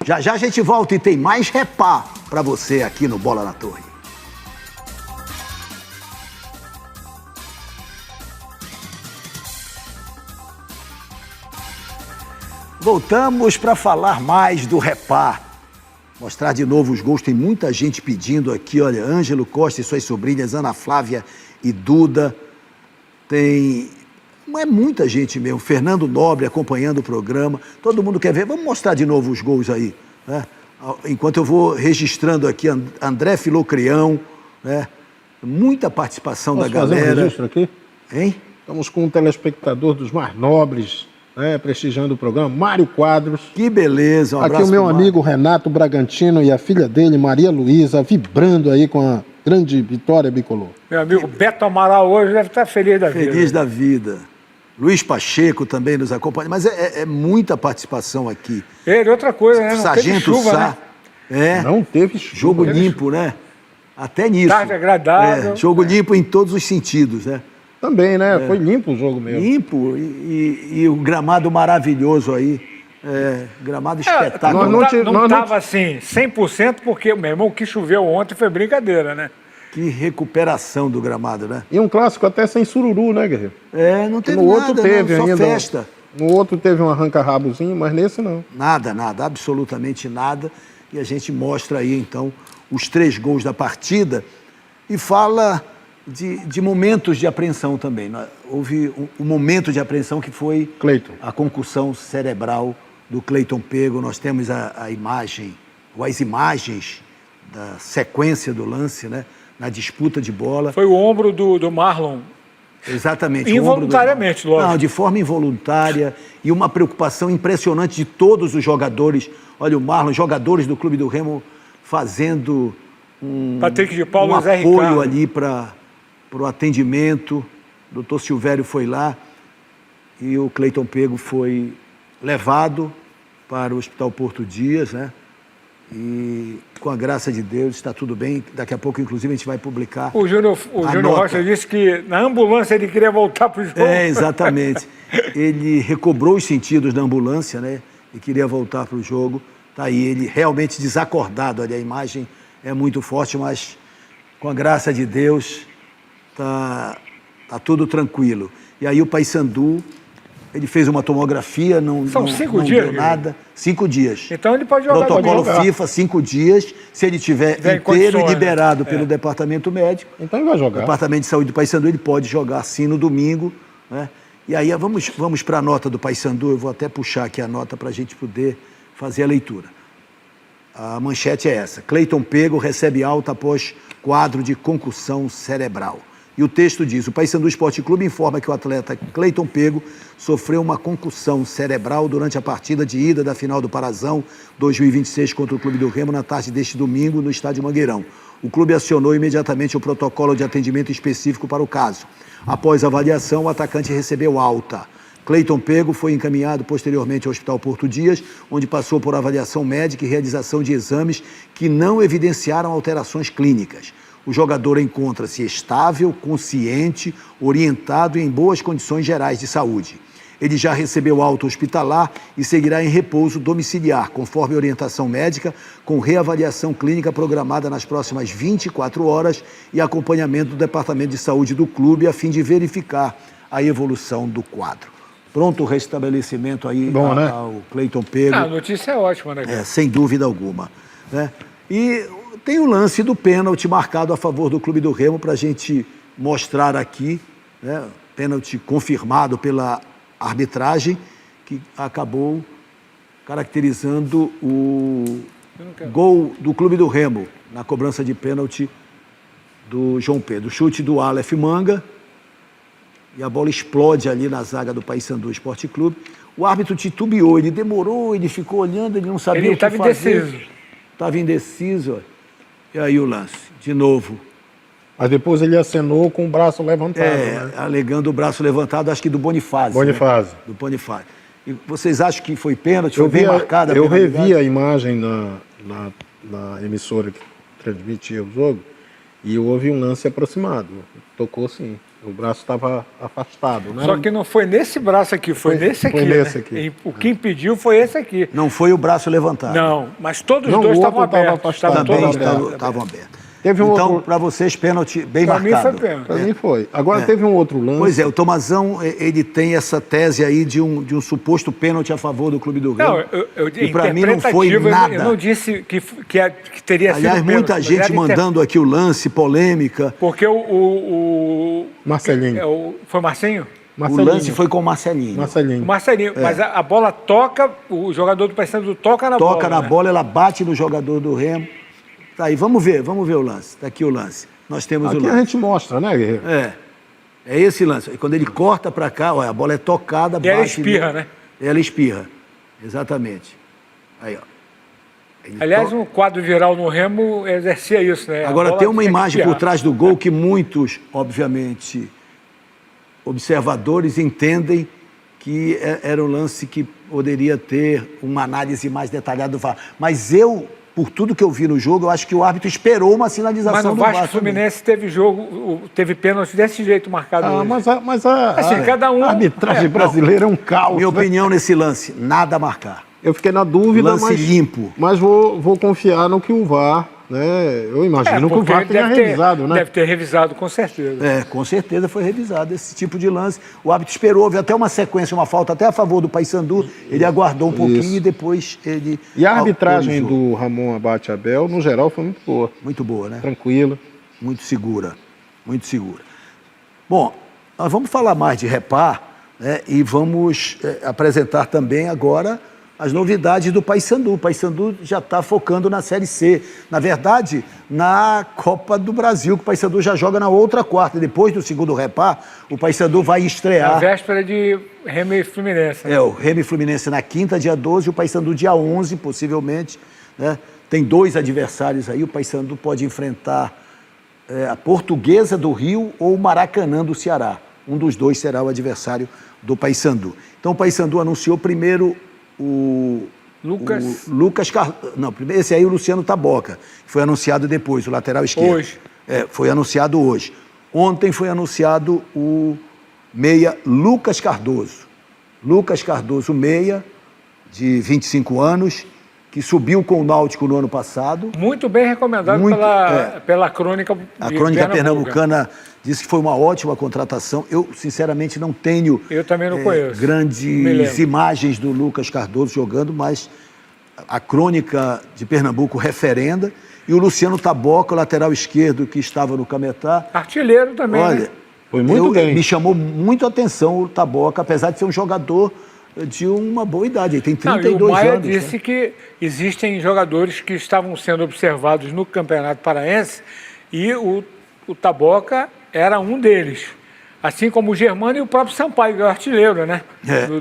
Speaker 1: Já já a gente volta e tem mais repá para você aqui no Bola na Torre. Voltamos para falar mais do repá. Mostrar de novo os gols. Tem muita gente pedindo aqui, olha, Ângelo Costa e suas sobrinhas, Ana Flávia e Duda. É muita gente mesmo. Fernando Nobre acompanhando o programa. Todo mundo quer ver. Vamos mostrar de novo os gols aí, né? Enquanto eu vou registrando aqui, André Filocrião, né? Muita participação da galera.
Speaker 2: Fazer um registro aqui?
Speaker 1: Hein?
Speaker 2: Estamos com um telespectador dos mais nobres, né, prestigiando o programa, Mário Quadros.
Speaker 1: Que beleza, um abraço.
Speaker 2: Aqui o meu
Speaker 1: pro
Speaker 2: amigo Renato Bragantino e a filha dele, Maria Luísa, vibrando aí com a grande vitória bicolor.
Speaker 3: Meu amigo Beto Amaral hoje deve estar feliz da vida.
Speaker 1: Feliz da vida. Luiz Pacheco também nos acompanha, mas é muita participação aqui.
Speaker 3: Outra coisa, né? Não
Speaker 1: Sargento
Speaker 3: teve chuva,
Speaker 1: Sá.
Speaker 3: né?
Speaker 2: Não teve chuva.
Speaker 1: Jogo limpo, né? Até nisso.
Speaker 3: Tarde agradável.
Speaker 1: Jogo limpo em todos os sentidos, né?
Speaker 2: Também, né? Foi limpo o jogo mesmo.
Speaker 1: Limpo e o gramado maravilhoso aí. Gramado espetacular.
Speaker 3: Não estava assim 100%, porque, meu irmão, o que choveu ontem foi brincadeira, né?
Speaker 1: Que recuperação do gramado, né?
Speaker 2: E um clássico até sem sururu, né, Guerreiro?
Speaker 1: Não teve
Speaker 2: No
Speaker 1: nada,
Speaker 2: outro teve
Speaker 1: não, só
Speaker 2: ainda.
Speaker 1: festa.
Speaker 2: No outro teve um arranca-rabozinho, mas nesse não.
Speaker 1: Nada, absolutamente nada. E a gente mostra aí, então, os 3 gols da partida e fala de momentos de apreensão também. Houve um momento de apreensão que foi
Speaker 2: Cleiton.
Speaker 1: a concussão cerebral do Cleiton Pego. Nós temos a imagem, ou as imagens da sequência do lance, né? Na disputa de bola.
Speaker 3: Foi o ombro do Marlon.
Speaker 1: Exatamente.
Speaker 3: Involuntariamente, lógico.
Speaker 1: Não, de forma involuntária e uma preocupação impressionante de todos os jogadores. Olha, o Marlon, jogadores do Clube do Remo fazendo
Speaker 3: Patrick de Paulo e Zé
Speaker 1: apoio
Speaker 3: Ricardo.
Speaker 1: ali para o atendimento. O doutor Silvério foi lá e o Cleiton Pego foi levado para o Hospital Porto Dias, né? E com a graça de Deus está tudo bem. Daqui a pouco, inclusive, a gente vai publicar.
Speaker 3: O Júnior Rocha disse que na ambulância ele queria voltar para o jogo.
Speaker 1: Exatamente. Ele recobrou os sentidos da ambulância, né? E queria voltar para o jogo. Está aí, ele realmente desacordado. Olha, a imagem é muito forte, mas com a graça de Deus tá tudo tranquilo. E aí o Paysandu, ele fez uma tomografia, não
Speaker 3: 5 dias,
Speaker 1: deu nada. 5 dias.
Speaker 3: Então ele pode jogar.
Speaker 1: Protocolo FIFA, 5 dias. Se ele tiver inteiro e liberado pelo departamento médico,
Speaker 2: então ele vai jogar.
Speaker 1: o departamento de saúde do Paysandu, ele pode jogar sim no domingo, né? E aí vamos para a nota do Paysandu. Eu vou até puxar aqui a nota para a gente poder fazer a leitura. A manchete é essa: Cleiton Pego recebe alta após quadro de concussão cerebral. E o texto diz: o Paysandu Esporte Clube informa que o atleta Cleiton Pego sofreu uma concussão cerebral durante a partida de ida da final do Parazão 2026 contra o Clube do Remo na tarde deste domingo no estádio Mangueirão. O clube acionou imediatamente o protocolo de atendimento específico para o caso. Após a avaliação, o atacante recebeu alta. Cleiton Pego foi encaminhado posteriormente ao Hospital Porto Dias, onde passou por avaliação médica e realização de exames que não evidenciaram alterações clínicas. O jogador encontra-se estável, consciente, orientado e em boas condições gerais de saúde. Ele já recebeu alta hospitalar e seguirá em repouso domiciliar, conforme orientação médica, com reavaliação clínica programada nas próximas 24 horas e acompanhamento do Departamento de Saúde do clube, a fim de verificar a evolução do quadro. Pronto o restabelecimento aí ao Cleiton Pego.
Speaker 3: A notícia é ótima, né?
Speaker 1: Sem dúvida alguma. Né? E tem o lance do pênalti marcado a favor do Clube do Remo para a gente mostrar aqui, né? Pênalti confirmado pela arbitragem, que acabou caracterizando o gol do Clube do Remo na cobrança de pênalti do João Pedro. Chute do Aleph Manga e a bola explode ali na zaga do Paysandu Esporte Clube. O árbitro titubeou, ele demorou, ele ficou olhando, ele não sabia o que fazer. Ele estava indeciso. Estava indeciso. E aí o lance, de novo.
Speaker 2: Mas depois ele acenou com o braço levantado. Né?
Speaker 1: Alegando o braço levantado, acho que do Bonifácio.
Speaker 2: Bonifácio.
Speaker 1: Né? Do Bonifácio. E vocês acham que foi pênalti? Foi bem marcada?
Speaker 2: Eu revi a imagem na emissora que transmitia o jogo e houve um lance aproximado. Tocou sim. O braço estava afastado. Né?
Speaker 3: Só que não foi nesse braço aqui, foi nesse aqui.
Speaker 2: Foi nesse
Speaker 3: né?
Speaker 2: aqui.
Speaker 3: O que impediu foi esse aqui.
Speaker 1: Não foi o braço levantado.
Speaker 3: Não, mas todos os dois estavam abertos.
Speaker 1: Também estavam abertos. Então, para vocês, pênalti bem marcado.
Speaker 3: Para mim foi pênalti.
Speaker 2: Para mim foi. Agora teve um outro lance.
Speaker 1: Pois é, o Tomazão, ele tem essa tese aí de um suposto pênalti a favor do Clube do Remo.
Speaker 3: Não,
Speaker 1: e para mim não foi nada.
Speaker 3: Eu não disse que teria sido
Speaker 1: pênalti. Muita gente mandando aqui o lance, polêmica.
Speaker 3: Porque o
Speaker 2: Marcelinho.
Speaker 3: Foi Marcinho?
Speaker 1: O lance foi com o Marcelinho.
Speaker 3: O Marcelinho, mas a bola toca, o jogador do Paysandu toca na bola.
Speaker 1: Toca na bola, ela bate no jogador do Remo. Tá aí, vamos ver o lance. Tá aqui o lance. Nós temos
Speaker 2: aqui
Speaker 1: o lance.
Speaker 2: A gente mostra, né, Guerreiro?
Speaker 1: É esse lance. Quando ele corta para cá, olha, a bola é tocada, bate.
Speaker 3: E ela espirra, né?
Speaker 1: Ela espirra, exatamente. Aí, ó.
Speaker 3: Aliás, um quadro viral no Remo exercia isso, né?
Speaker 1: Agora, tem uma imagem por trás do gol que muitos, obviamente, observadores entendem que era um lance que poderia ter uma análise mais detalhada do VAR. Mas por tudo que eu vi no jogo, eu acho que o árbitro esperou uma sinalização do VAR.
Speaker 3: Mas no Vasco Fluminense teve pênalti desse jeito marcado hoje.
Speaker 2: Assim,
Speaker 3: cada um...
Speaker 2: A arbitragem brasileira é um caos.
Speaker 1: Minha opinião nesse lance, nada a marcar.
Speaker 2: Eu fiquei na dúvida,
Speaker 1: lance limpo.
Speaker 2: Mas vou confiar no que o VAR, né? Eu imagino que o VAR tenha revisado, né?
Speaker 3: Deve ter revisado, com certeza.
Speaker 1: Com certeza foi revisado esse tipo de lance. O árbitro esperou, houve até uma sequência, uma falta até a favor do Paysandu. Ele aguardou um pouquinho e depois ele...
Speaker 2: E a arbitragem do Ramon Abate Abel, no geral, foi muito boa.
Speaker 1: Muito boa, né?
Speaker 2: Tranquila.
Speaker 1: Muito segura, muito segura. Bom, nós vamos falar mais de Repar, né? E vamos apresentar também agora as novidades do Paysandu. O Paysandu já está focando na Série C. Na verdade, na Copa do Brasil, que o Paysandu já joga na outra quarta. Depois do segundo Repar, o Paysandu vai estrear...
Speaker 3: Na véspera de Remo e Fluminense. Né?
Speaker 1: O Remo e Fluminense na quinta, dia 12, o Paysandu dia 11, possivelmente. Né? Tem 2 adversários aí. O Paysandu pode enfrentar a Portuguesa do Rio ou o Maracanã do Ceará. Um dos 2 será o adversário do Paysandu. Então, o Paysandu anunciou primeiro... esse aí é o Luciano Taboca, que foi anunciado depois, o lateral esquerdo.
Speaker 3: Hoje.
Speaker 1: Foi anunciado hoje. Ontem foi anunciado o meia Lucas Cardoso. Lucas Cardoso, meia, de 25 anos, que subiu com o Náutico no ano passado.
Speaker 3: Muito bem recomendado pela crônica.
Speaker 1: A crônica pernambucana disse que foi uma ótima contratação. Eu, sinceramente, não tenho...
Speaker 3: Eu também não conheço.
Speaker 1: Grandes imagens do Lucas Cardoso jogando, mas a crônica de Pernambuco referenda. E o Luciano Taboca, o lateral esquerdo que estava no Cametá.
Speaker 3: Artilheiro também,
Speaker 1: olha,
Speaker 3: né?
Speaker 2: Foi muito bem.
Speaker 1: Me chamou muito a atenção o Taboca, apesar de ser um jogador de uma boa idade. Ele tem
Speaker 3: Não,
Speaker 1: 32
Speaker 3: e o Maia
Speaker 1: anos.
Speaker 3: disse que existem jogadores que estavam sendo observados no Campeonato Paraense e o Taboca era um deles. Assim como o Germano e o próprio Sampaio, que é o artilheiro, né?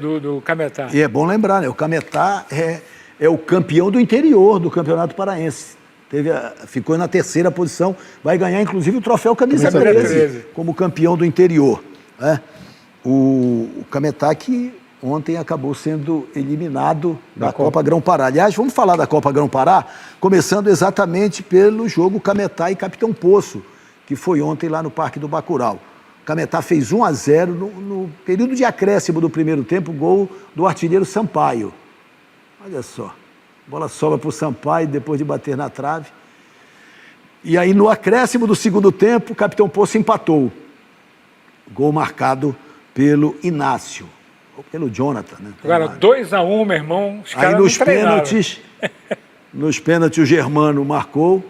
Speaker 3: Do Cametá.
Speaker 1: E é bom lembrar, né? O Cametá é o campeão do interior do Campeonato Paraense. Ficou na 3ª posição, vai ganhar inclusive o troféu Camisa 13 como campeão do interior. Né? O Cametá que ontem acabou sendo eliminado da Copa Grão-Pará. Aliás, vamos falar da Copa Grão-Pará, começando exatamente pelo jogo Cametá e Capitão Poço, que foi ontem lá no Parque do Bacurau. O Cametá fez 1-0 no período de acréscimo do primeiro tempo, gol do artilheiro Sampaio. Olha só, a bola sobra para o Sampaio depois de bater na trave. E aí no acréscimo do segundo tempo, o Capitão Poço empatou. Gol marcado pelo Inácio, ou pelo Jonathan, né?
Speaker 3: Agora, 2-1, meu irmão, os caras
Speaker 1: aí nos pênaltis o Germano marcou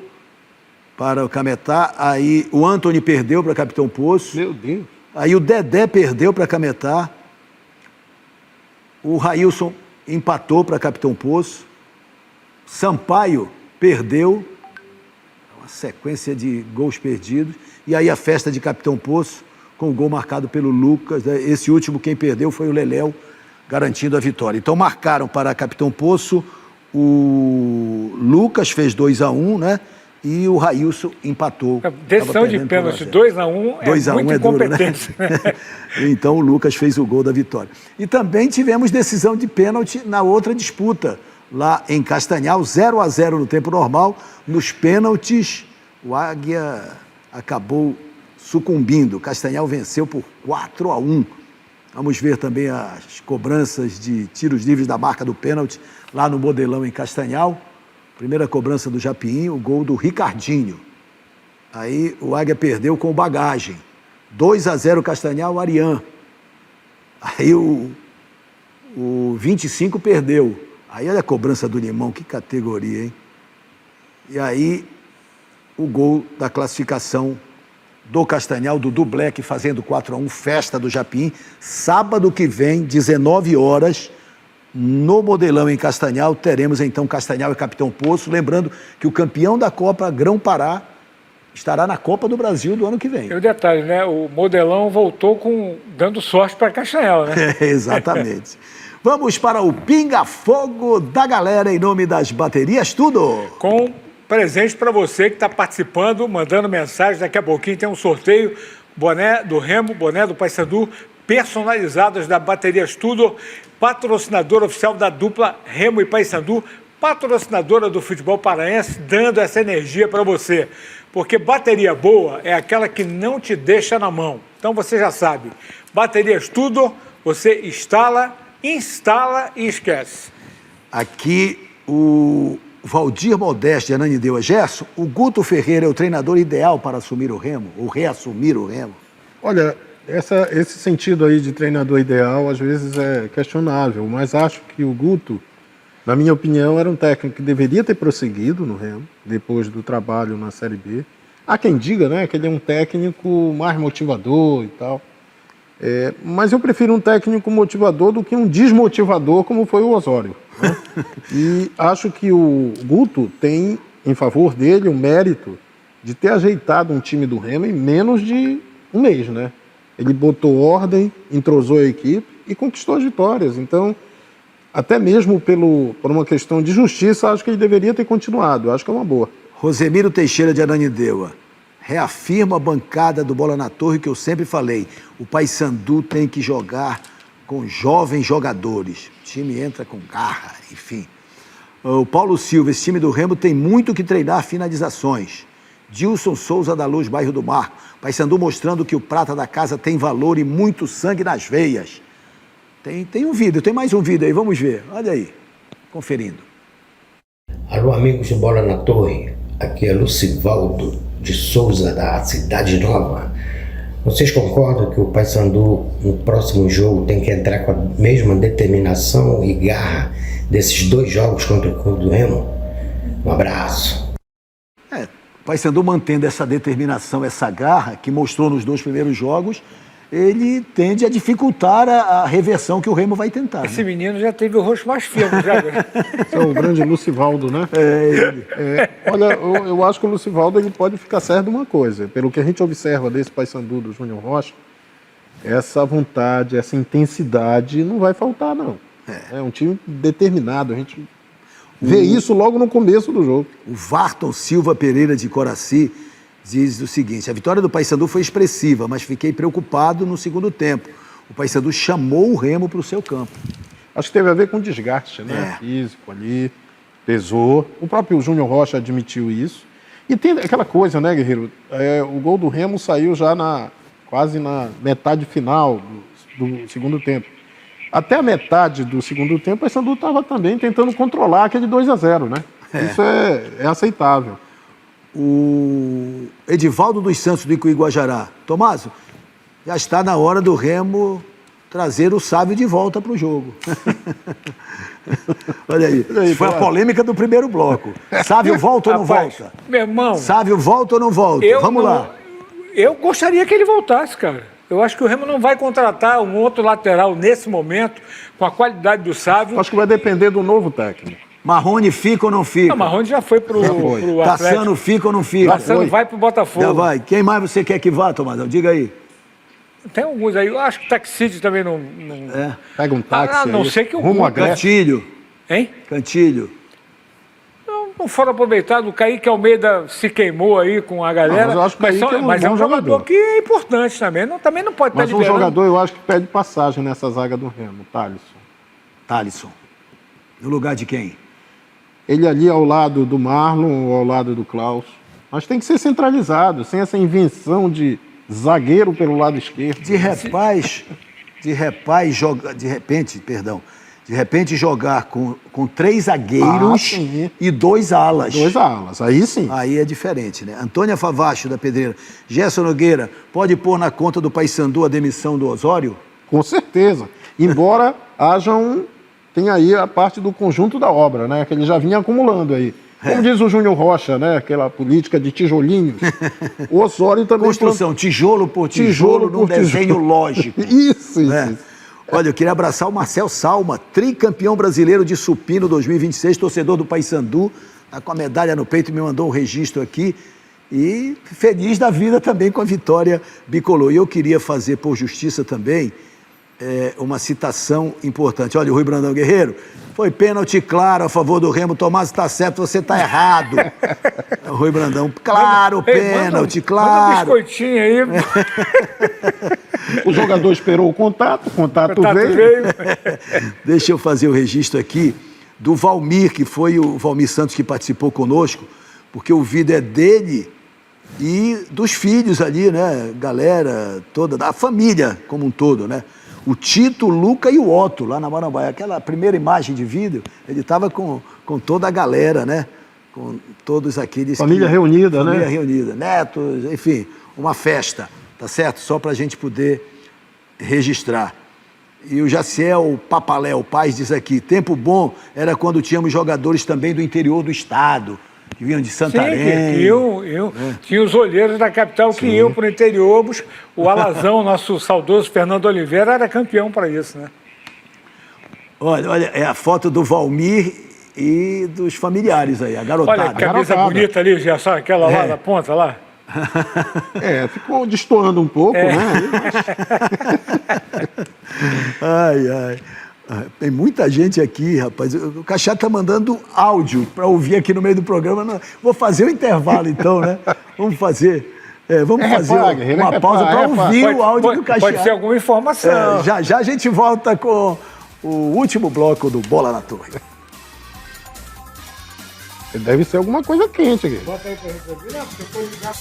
Speaker 1: para o Cametá, aí o Antony perdeu para Capitão Poço.
Speaker 2: Meu Deus.
Speaker 1: Aí o Dedé perdeu para Cametá. O Railson empatou para Capitão Poço. Sampaio perdeu. Uma sequência de gols perdidos. E aí a festa de Capitão Poço, com o gol marcado pelo Lucas. Esse último quem perdeu foi o Leléu, garantindo a vitória. Então marcaram para Capitão Poço. O Lucas fez 2-1, né? E o Railson empatou.
Speaker 3: Decisão de pênalti 2-1 é muito incompetente.
Speaker 1: Duro, né? Então o Lucas fez o gol da vitória. E também tivemos decisão de pênalti na outra disputa, lá em Castanhal, 0-0 no tempo normal. Nos pênaltis, o Águia acabou sucumbindo. Castanhal venceu por 4-1. Vamos ver também as cobranças de tiros livres da marca do pênalti lá no Modelão em Castanhal. Primeira cobrança do Japim, o gol do Ricardinho. Aí o Águia perdeu com Bagagem. 2-0 Castanhal, Arian. Aí o 25 perdeu. Aí olha a cobrança do Limão, que categoria, hein? E aí o gol da classificação do Castanhal, do Dublec, fazendo 4-1, festa do Japim. Sábado que vem, 19 horas, no Modelão em Castanhal, teremos então Castanhal e Capitão Poço. Lembrando que o campeão da Copa Grão-Pará estará na Copa do Brasil do ano que vem.
Speaker 3: E o detalhe, né? O Modelão voltou dando sorte para Castanhal, né?
Speaker 1: Exatamente. Vamos para o pinga-fogo da galera em nome das Baterias Tudo.
Speaker 3: Com presente para você que está participando, mandando mensagem. Daqui a pouquinho tem um sorteio. Boné do Remo, boné do Paysandu, personalizadas da Baterias Tudo, patrocinadora oficial da dupla Remo e Paysandu, patrocinadora do futebol paraense, dando essa energia para você. Porque bateria boa é aquela que não te deixa na mão. Então você já sabe, Baterias Tudo, você instala e esquece.
Speaker 1: Aqui o Valdir Modeste de Ananindeua. Gerson, o Guto Ferreira é o treinador ideal para assumir o Remo, ou reassumir o Remo?
Speaker 2: Olha, esse sentido aí de treinador ideal às vezes é questionável, mas acho que o Guto, na minha opinião, era um técnico que deveria ter prosseguido no Remo, depois do trabalho na Série B. Há quem diga, né, que ele é um técnico mais motivador e tal. Mas eu prefiro um técnico motivador do que um desmotivador, como foi o Osório, né? E acho que o Guto tem, em favor dele, o mérito de ter ajeitado um time do Remo em menos de um mês, né? Ele botou ordem, entrosou a equipe e conquistou as vitórias. Então, até mesmo por uma questão de justiça, acho que ele deveria ter continuado. Eu acho que é uma boa.
Speaker 1: Rosemiro Teixeira de Ananindeua. Reafirma a bancada do Bola na Torre que eu sempre falei. O Paysandu tem que jogar com jovens jogadores. O time entra com garra, enfim. O Paulo Silva, esse time do Remo tem muito que treinar finalizações. Dilson Souza da Luz, bairro do Mar. Paysandu mostrando que o prata da casa tem valor e muito sangue nas veias. Tem um vídeo, tem mais um vídeo aí, vamos ver. Olha aí, conferindo.
Speaker 8: Alô, amigos do Bola na Torre. Aqui é Lucivaldo de Souza, da Cidade Nova. Vocês concordam que o Paysandu, no próximo jogo, tem que entrar com a mesma determinação e garra desses 2 jogos contra o Clube do Remo? Um abraço.
Speaker 1: O Paysandu mantendo essa determinação, essa garra que mostrou nos 2 primeiros jogos, ele tende a dificultar a reversão que o Remo vai tentar.
Speaker 3: Esse
Speaker 1: Né?
Speaker 3: menino já teve o rosto mais firme. Já.
Speaker 2: Esse é o grande Lucivaldo, né?
Speaker 1: Ele.
Speaker 2: Olha, eu acho que o Lucivaldo ele pode ficar certo de uma coisa. Pelo que a gente observa desse Paysandu do Júnior Rocha, essa vontade, essa intensidade não vai faltar, não. É um time determinado. A gente vê isso logo no começo do jogo.
Speaker 1: O Varton Silva Pereira de Coraci diz o seguinte: a vitória do Paysandu foi expressiva, mas fiquei preocupado no segundo tempo. O Paysandu chamou o Remo para o seu campo.
Speaker 2: Acho que teve a ver com desgaste, né? Físico ali, pesou. O próprio Júnior Rocha admitiu isso. E tem aquela coisa, né, Guerreiro? O gol do Remo saiu já quase na metade final do segundo tempo. Até a metade do segundo tempo, o Paysandu estava também tentando controlar aquele 2-0, né? Isso é aceitável.
Speaker 1: O Edivaldo dos Santos do Icuí-Guajará. Tomaso, já está na hora do Remo trazer o Sávio de volta para o jogo. Olha aí, isso foi a polêmica do primeiro bloco. Sávio volta ou não volta?
Speaker 3: Meu irmão...
Speaker 1: Sávio volta ou não volta? Vamos lá.
Speaker 3: Eu gostaria que ele voltasse, cara. Eu acho que o Remo não vai contratar um outro lateral nesse momento, com a qualidade do Sávio.
Speaker 2: Acho que vai depender do novo técnico.
Speaker 1: Marrone fica ou não fica?
Speaker 3: Não, Marrone já foi pro Atlético.
Speaker 1: Tassiano fica ou não fica?
Speaker 3: Tassiano vai pro Botafogo.
Speaker 1: Já vai. Quem mais você quer que vá, Tomadão? Diga aí.
Speaker 3: Tem alguns aí. Eu acho que o Taxide também não...
Speaker 2: Pega um táxi
Speaker 3: não
Speaker 2: aí.
Speaker 3: sei que o
Speaker 2: rumo a Grécia.
Speaker 1: Cantilho.
Speaker 3: Hein?
Speaker 1: Cantilho.
Speaker 3: Não foram aproveitados. O Kaique Almeida se queimou aí com a galera.
Speaker 2: Mas eu acho que
Speaker 3: mas
Speaker 2: Kaique
Speaker 3: mas
Speaker 2: é um jogador
Speaker 3: que é importante também. Também não pode estar
Speaker 2: Mas um
Speaker 3: liberando.
Speaker 2: jogador, eu acho que pede passagem nessa zaga do Remo,
Speaker 1: Thalisson. No lugar de quem?
Speaker 2: Ele ali ao lado do Marlon ou ao lado do Klaus. Mas tem que ser centralizado, sem essa invenção de zagueiro pelo lado esquerdo.
Speaker 1: De repente jogar com 3 zagueiros e 2 alas.
Speaker 2: 2 alas, aí sim.
Speaker 1: Aí é diferente, né? Antônia Favacho, da Pedreira. Gerson Nogueira, pode pôr na conta do Paysandu a demissão do Osório?
Speaker 2: Com certeza. Embora haja tem aí a parte do conjunto da obra, né? Que ele já vinha acumulando aí. Como diz o Júnior Rocha, né? Aquela política de tijolinhos. O Osório também...
Speaker 1: Construção, tijolo por tijolo, num desenho lógico.
Speaker 2: Isso.
Speaker 1: Olha, eu queria abraçar o Marcel Salma, tricampeão brasileiro de supino 2026, torcedor do Paysandu, tá com a medalha no peito e me mandou um registro aqui. E feliz da vida também com a vitória bicolor. E eu queria fazer, por justiça também, uma citação importante. Olha, o Rui Brandão Guerreiro, foi pênalti claro a favor do Remo. Tomás está certo, você está errado. O Rui Brandão, claro, pênalti, claro.
Speaker 3: Manda um biscoitinho aí.
Speaker 2: O jogador esperou o contato veio.
Speaker 1: Deixa eu fazer o registro aqui do Valmir, que foi o Valmir Santos que participou conosco, porque o vídeo é dele e dos filhos ali, né? Galera toda, da família como um todo, né? O Tito, o Luca e o Otto, lá na Marambaia. Aquela primeira imagem de vídeo, ele estava com toda a galera, né? Com todos aqueles...
Speaker 2: Família reunida, né?
Speaker 1: Família reunida, netos, enfim, uma festa, tá certo? Só para a gente poder registrar. E o Jaciel Papaléu Paz diz aqui, tempo bom era quando tínhamos jogadores também do interior do estado, que vinham de Santarém.
Speaker 3: Sim, tinha os olheiros da capital que iam para o interior. O Alazão, nosso saudoso Fernando Oliveira, era campeão para isso, né?
Speaker 1: Olha, é a foto do Valmir e dos familiares aí, a garotada.
Speaker 3: Olha que camisa bonita ali, já só aquela lá na ponta lá.
Speaker 2: Ficou destoando um pouco, né?
Speaker 1: Ai. Tem muita gente aqui, rapaz. O Cachá tá mandando áudio para ouvir aqui no meio do programa. Vou fazer o intervalo, então, né? Vamos fazer. Vamos fazer uma pausa para ouvir o áudio do Cachá.
Speaker 3: Pode ser alguma informação.
Speaker 1: Já a gente volta com o último bloco do Bola na Torre.
Speaker 2: Deve ser alguma coisa quente aqui.
Speaker 3: Bota aí pra gente ouvir. Não, porque foi ligar.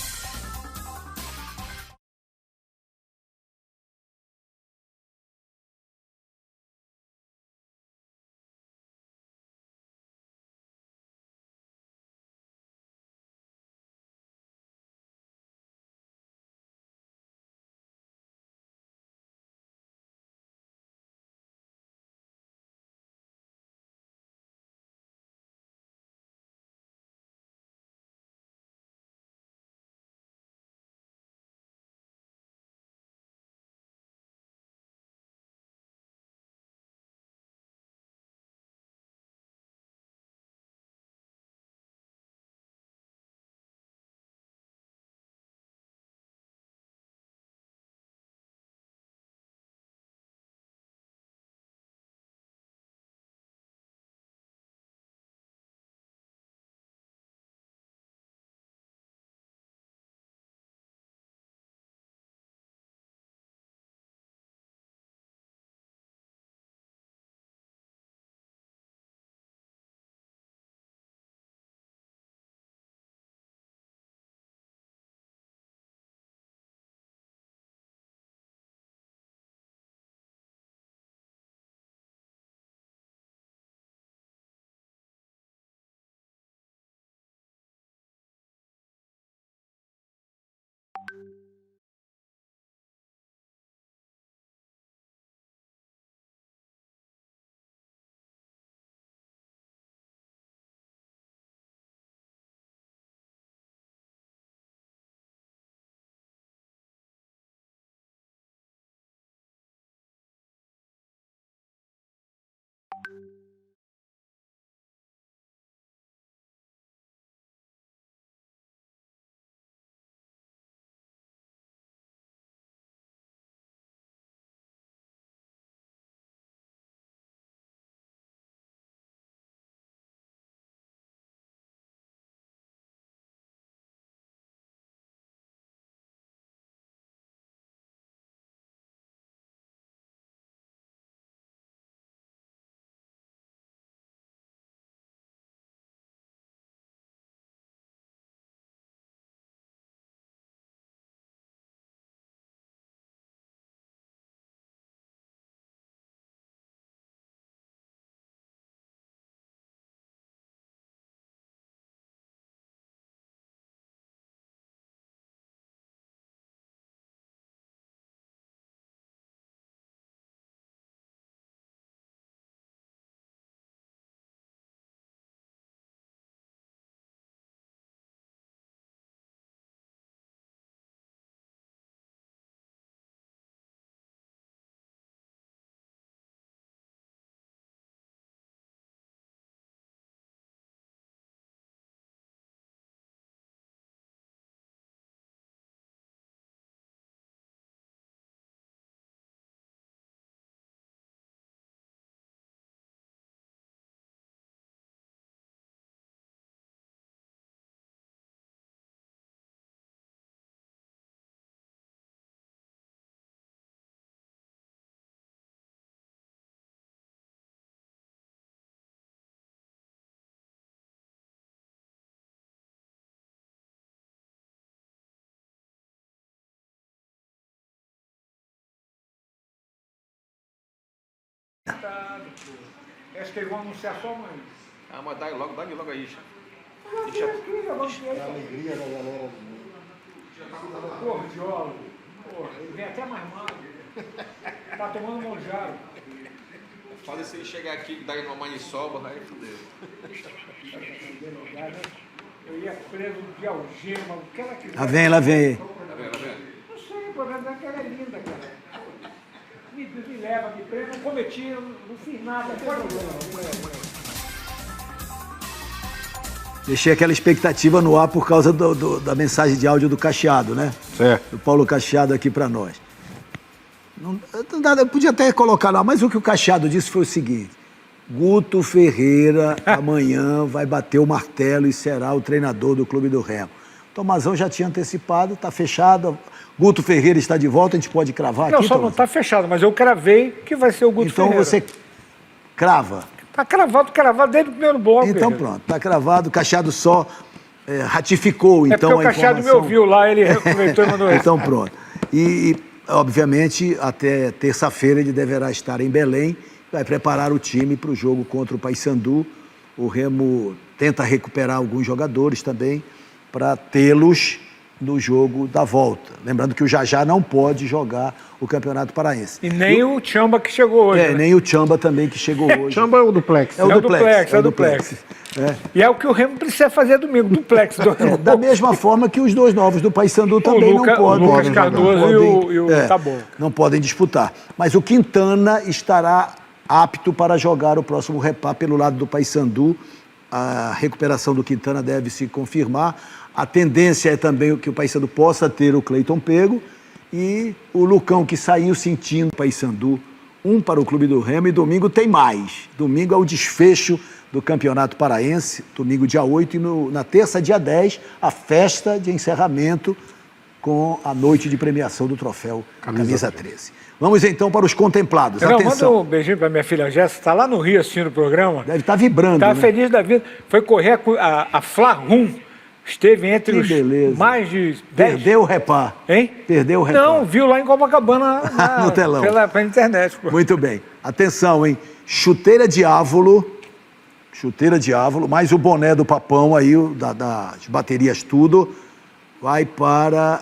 Speaker 3: acertado, pô. Acho que eles vão anunciar só amanhã.
Speaker 9: Ah, mas dá logo aí, Cha.
Speaker 2: A alegria da galera.
Speaker 3: Porra, Diogo. Porra, ele vem até mais magro. Tá tomando monjaro.
Speaker 9: Fala se ele chegar aqui e dar uma maniçoba, aí fudeu.
Speaker 3: Eu ia preso de algema, o que ela quiser.
Speaker 1: Lá vem, lá vem.
Speaker 9: Tá vendo?
Speaker 3: Não sei, o problema é que ela é linda, cara. Me leva, me prende, não cometi, não fiz nada.
Speaker 1: Deixei aquela expectativa no ar por causa da mensagem de áudio do Cacheado, né?
Speaker 2: Certo.
Speaker 1: Do Paulo Cacheado aqui para nós. Eu podia até colocar lá, mas o que o Cacheado disse foi o seguinte: Guto Ferreira amanhã vai bater o martelo e será o treinador do Clube do Remo. O Tomazão já tinha antecipado, está fechado. Guto Ferreira está de volta, a gente pode cravar
Speaker 3: Não,
Speaker 1: aqui,
Speaker 3: só
Speaker 1: Tomazão?
Speaker 3: não está fechado, mas eu cravei que vai ser o Guto
Speaker 1: Então
Speaker 3: Ferreira.
Speaker 1: você crava.
Speaker 3: Está cravado desde o primeiro bloco.
Speaker 1: Então
Speaker 3: querido.
Speaker 1: pronto, está cravado. O Cacheado só ratificou,
Speaker 3: É
Speaker 1: então,
Speaker 3: porque o
Speaker 1: a
Speaker 3: Cacheado me
Speaker 1: informação.
Speaker 3: ouviu lá, ele aproveitou e mandou isso.
Speaker 1: Então pronto. E, obviamente, até terça-feira ele deverá estar em Belém, vai preparar o time para o jogo contra o Paysandu. O Remo tenta recuperar alguns jogadores também para tê-los no jogo da volta. Lembrando que o Jajá não pode jogar o Campeonato Paraense.
Speaker 3: E nem o Chamba que chegou hoje. né?
Speaker 1: Nem o Chamba também que chegou hoje.
Speaker 2: Chamba é o duplex.
Speaker 1: É o
Speaker 3: É o
Speaker 1: duplex.
Speaker 3: duplex. E é o que o Remo precisa fazer domingo, duplex.
Speaker 1: Da mesma forma que os dois novos do Paysandu também
Speaker 3: Luca-
Speaker 1: não podem.
Speaker 3: o Lucas
Speaker 1: não
Speaker 3: Cardoso
Speaker 1: podem-
Speaker 3: e o Taboca.
Speaker 1: Não podem disputar. Mas o Quintana estará apto para jogar o próximo repá pelo lado do Paysandu. A recuperação do Quintana deve se confirmar. A tendência é também que o Paysandu possa ter o Cleiton Pego e o Lucão, que saiu sentindo o Paysandu, para o Clube do Remo, e domingo tem mais. Domingo é o desfecho do Campeonato Paraense, domingo dia 8 e na terça, dia 10, a festa de encerramento com a noite de premiação do troféu Camisa 13. Vamos então para os contemplados.
Speaker 3: Não, manda
Speaker 1: Atenção.
Speaker 3: um beijinho para minha filha Jéssica, está lá no Rio assistindo o programa.
Speaker 1: Deve estar vibrando,
Speaker 3: Está
Speaker 1: né?
Speaker 3: feliz da vida. Foi correr a Fla-Rum. Esteve entre
Speaker 1: Que
Speaker 3: os
Speaker 1: beleza.
Speaker 3: mais de 10.
Speaker 1: Perdeu o repá.
Speaker 3: Hein?
Speaker 1: Perdeu o repá.
Speaker 3: Não, viu lá em Copacabana
Speaker 1: No telão.
Speaker 3: pela internet. Pô.
Speaker 1: Muito bem. Atenção, hein? Chuteira Diávolo, mais o boné do Papão aí, das baterias tudo, vai para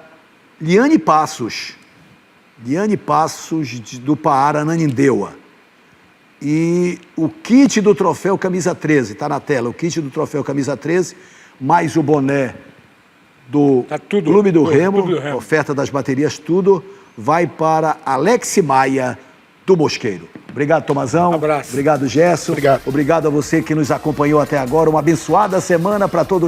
Speaker 1: Liane Passos. Liane Passos do Paara Nanindeua. E o kit do troféu Camisa 13, está na tela, o kit do troféu Camisa 13, mais o boné do
Speaker 3: Tá tudo,
Speaker 1: Clube do
Speaker 3: tudo,
Speaker 1: Remo,
Speaker 3: Clube do Remo.
Speaker 1: oferta das baterias tudo, vai para Alex Maia do Mosqueiro. Obrigado, Tomazão.
Speaker 3: Abraço.
Speaker 1: Obrigado, Gerson.
Speaker 2: Obrigado.
Speaker 1: Obrigado a você que nos acompanhou até agora. Uma abençoada semana para todos.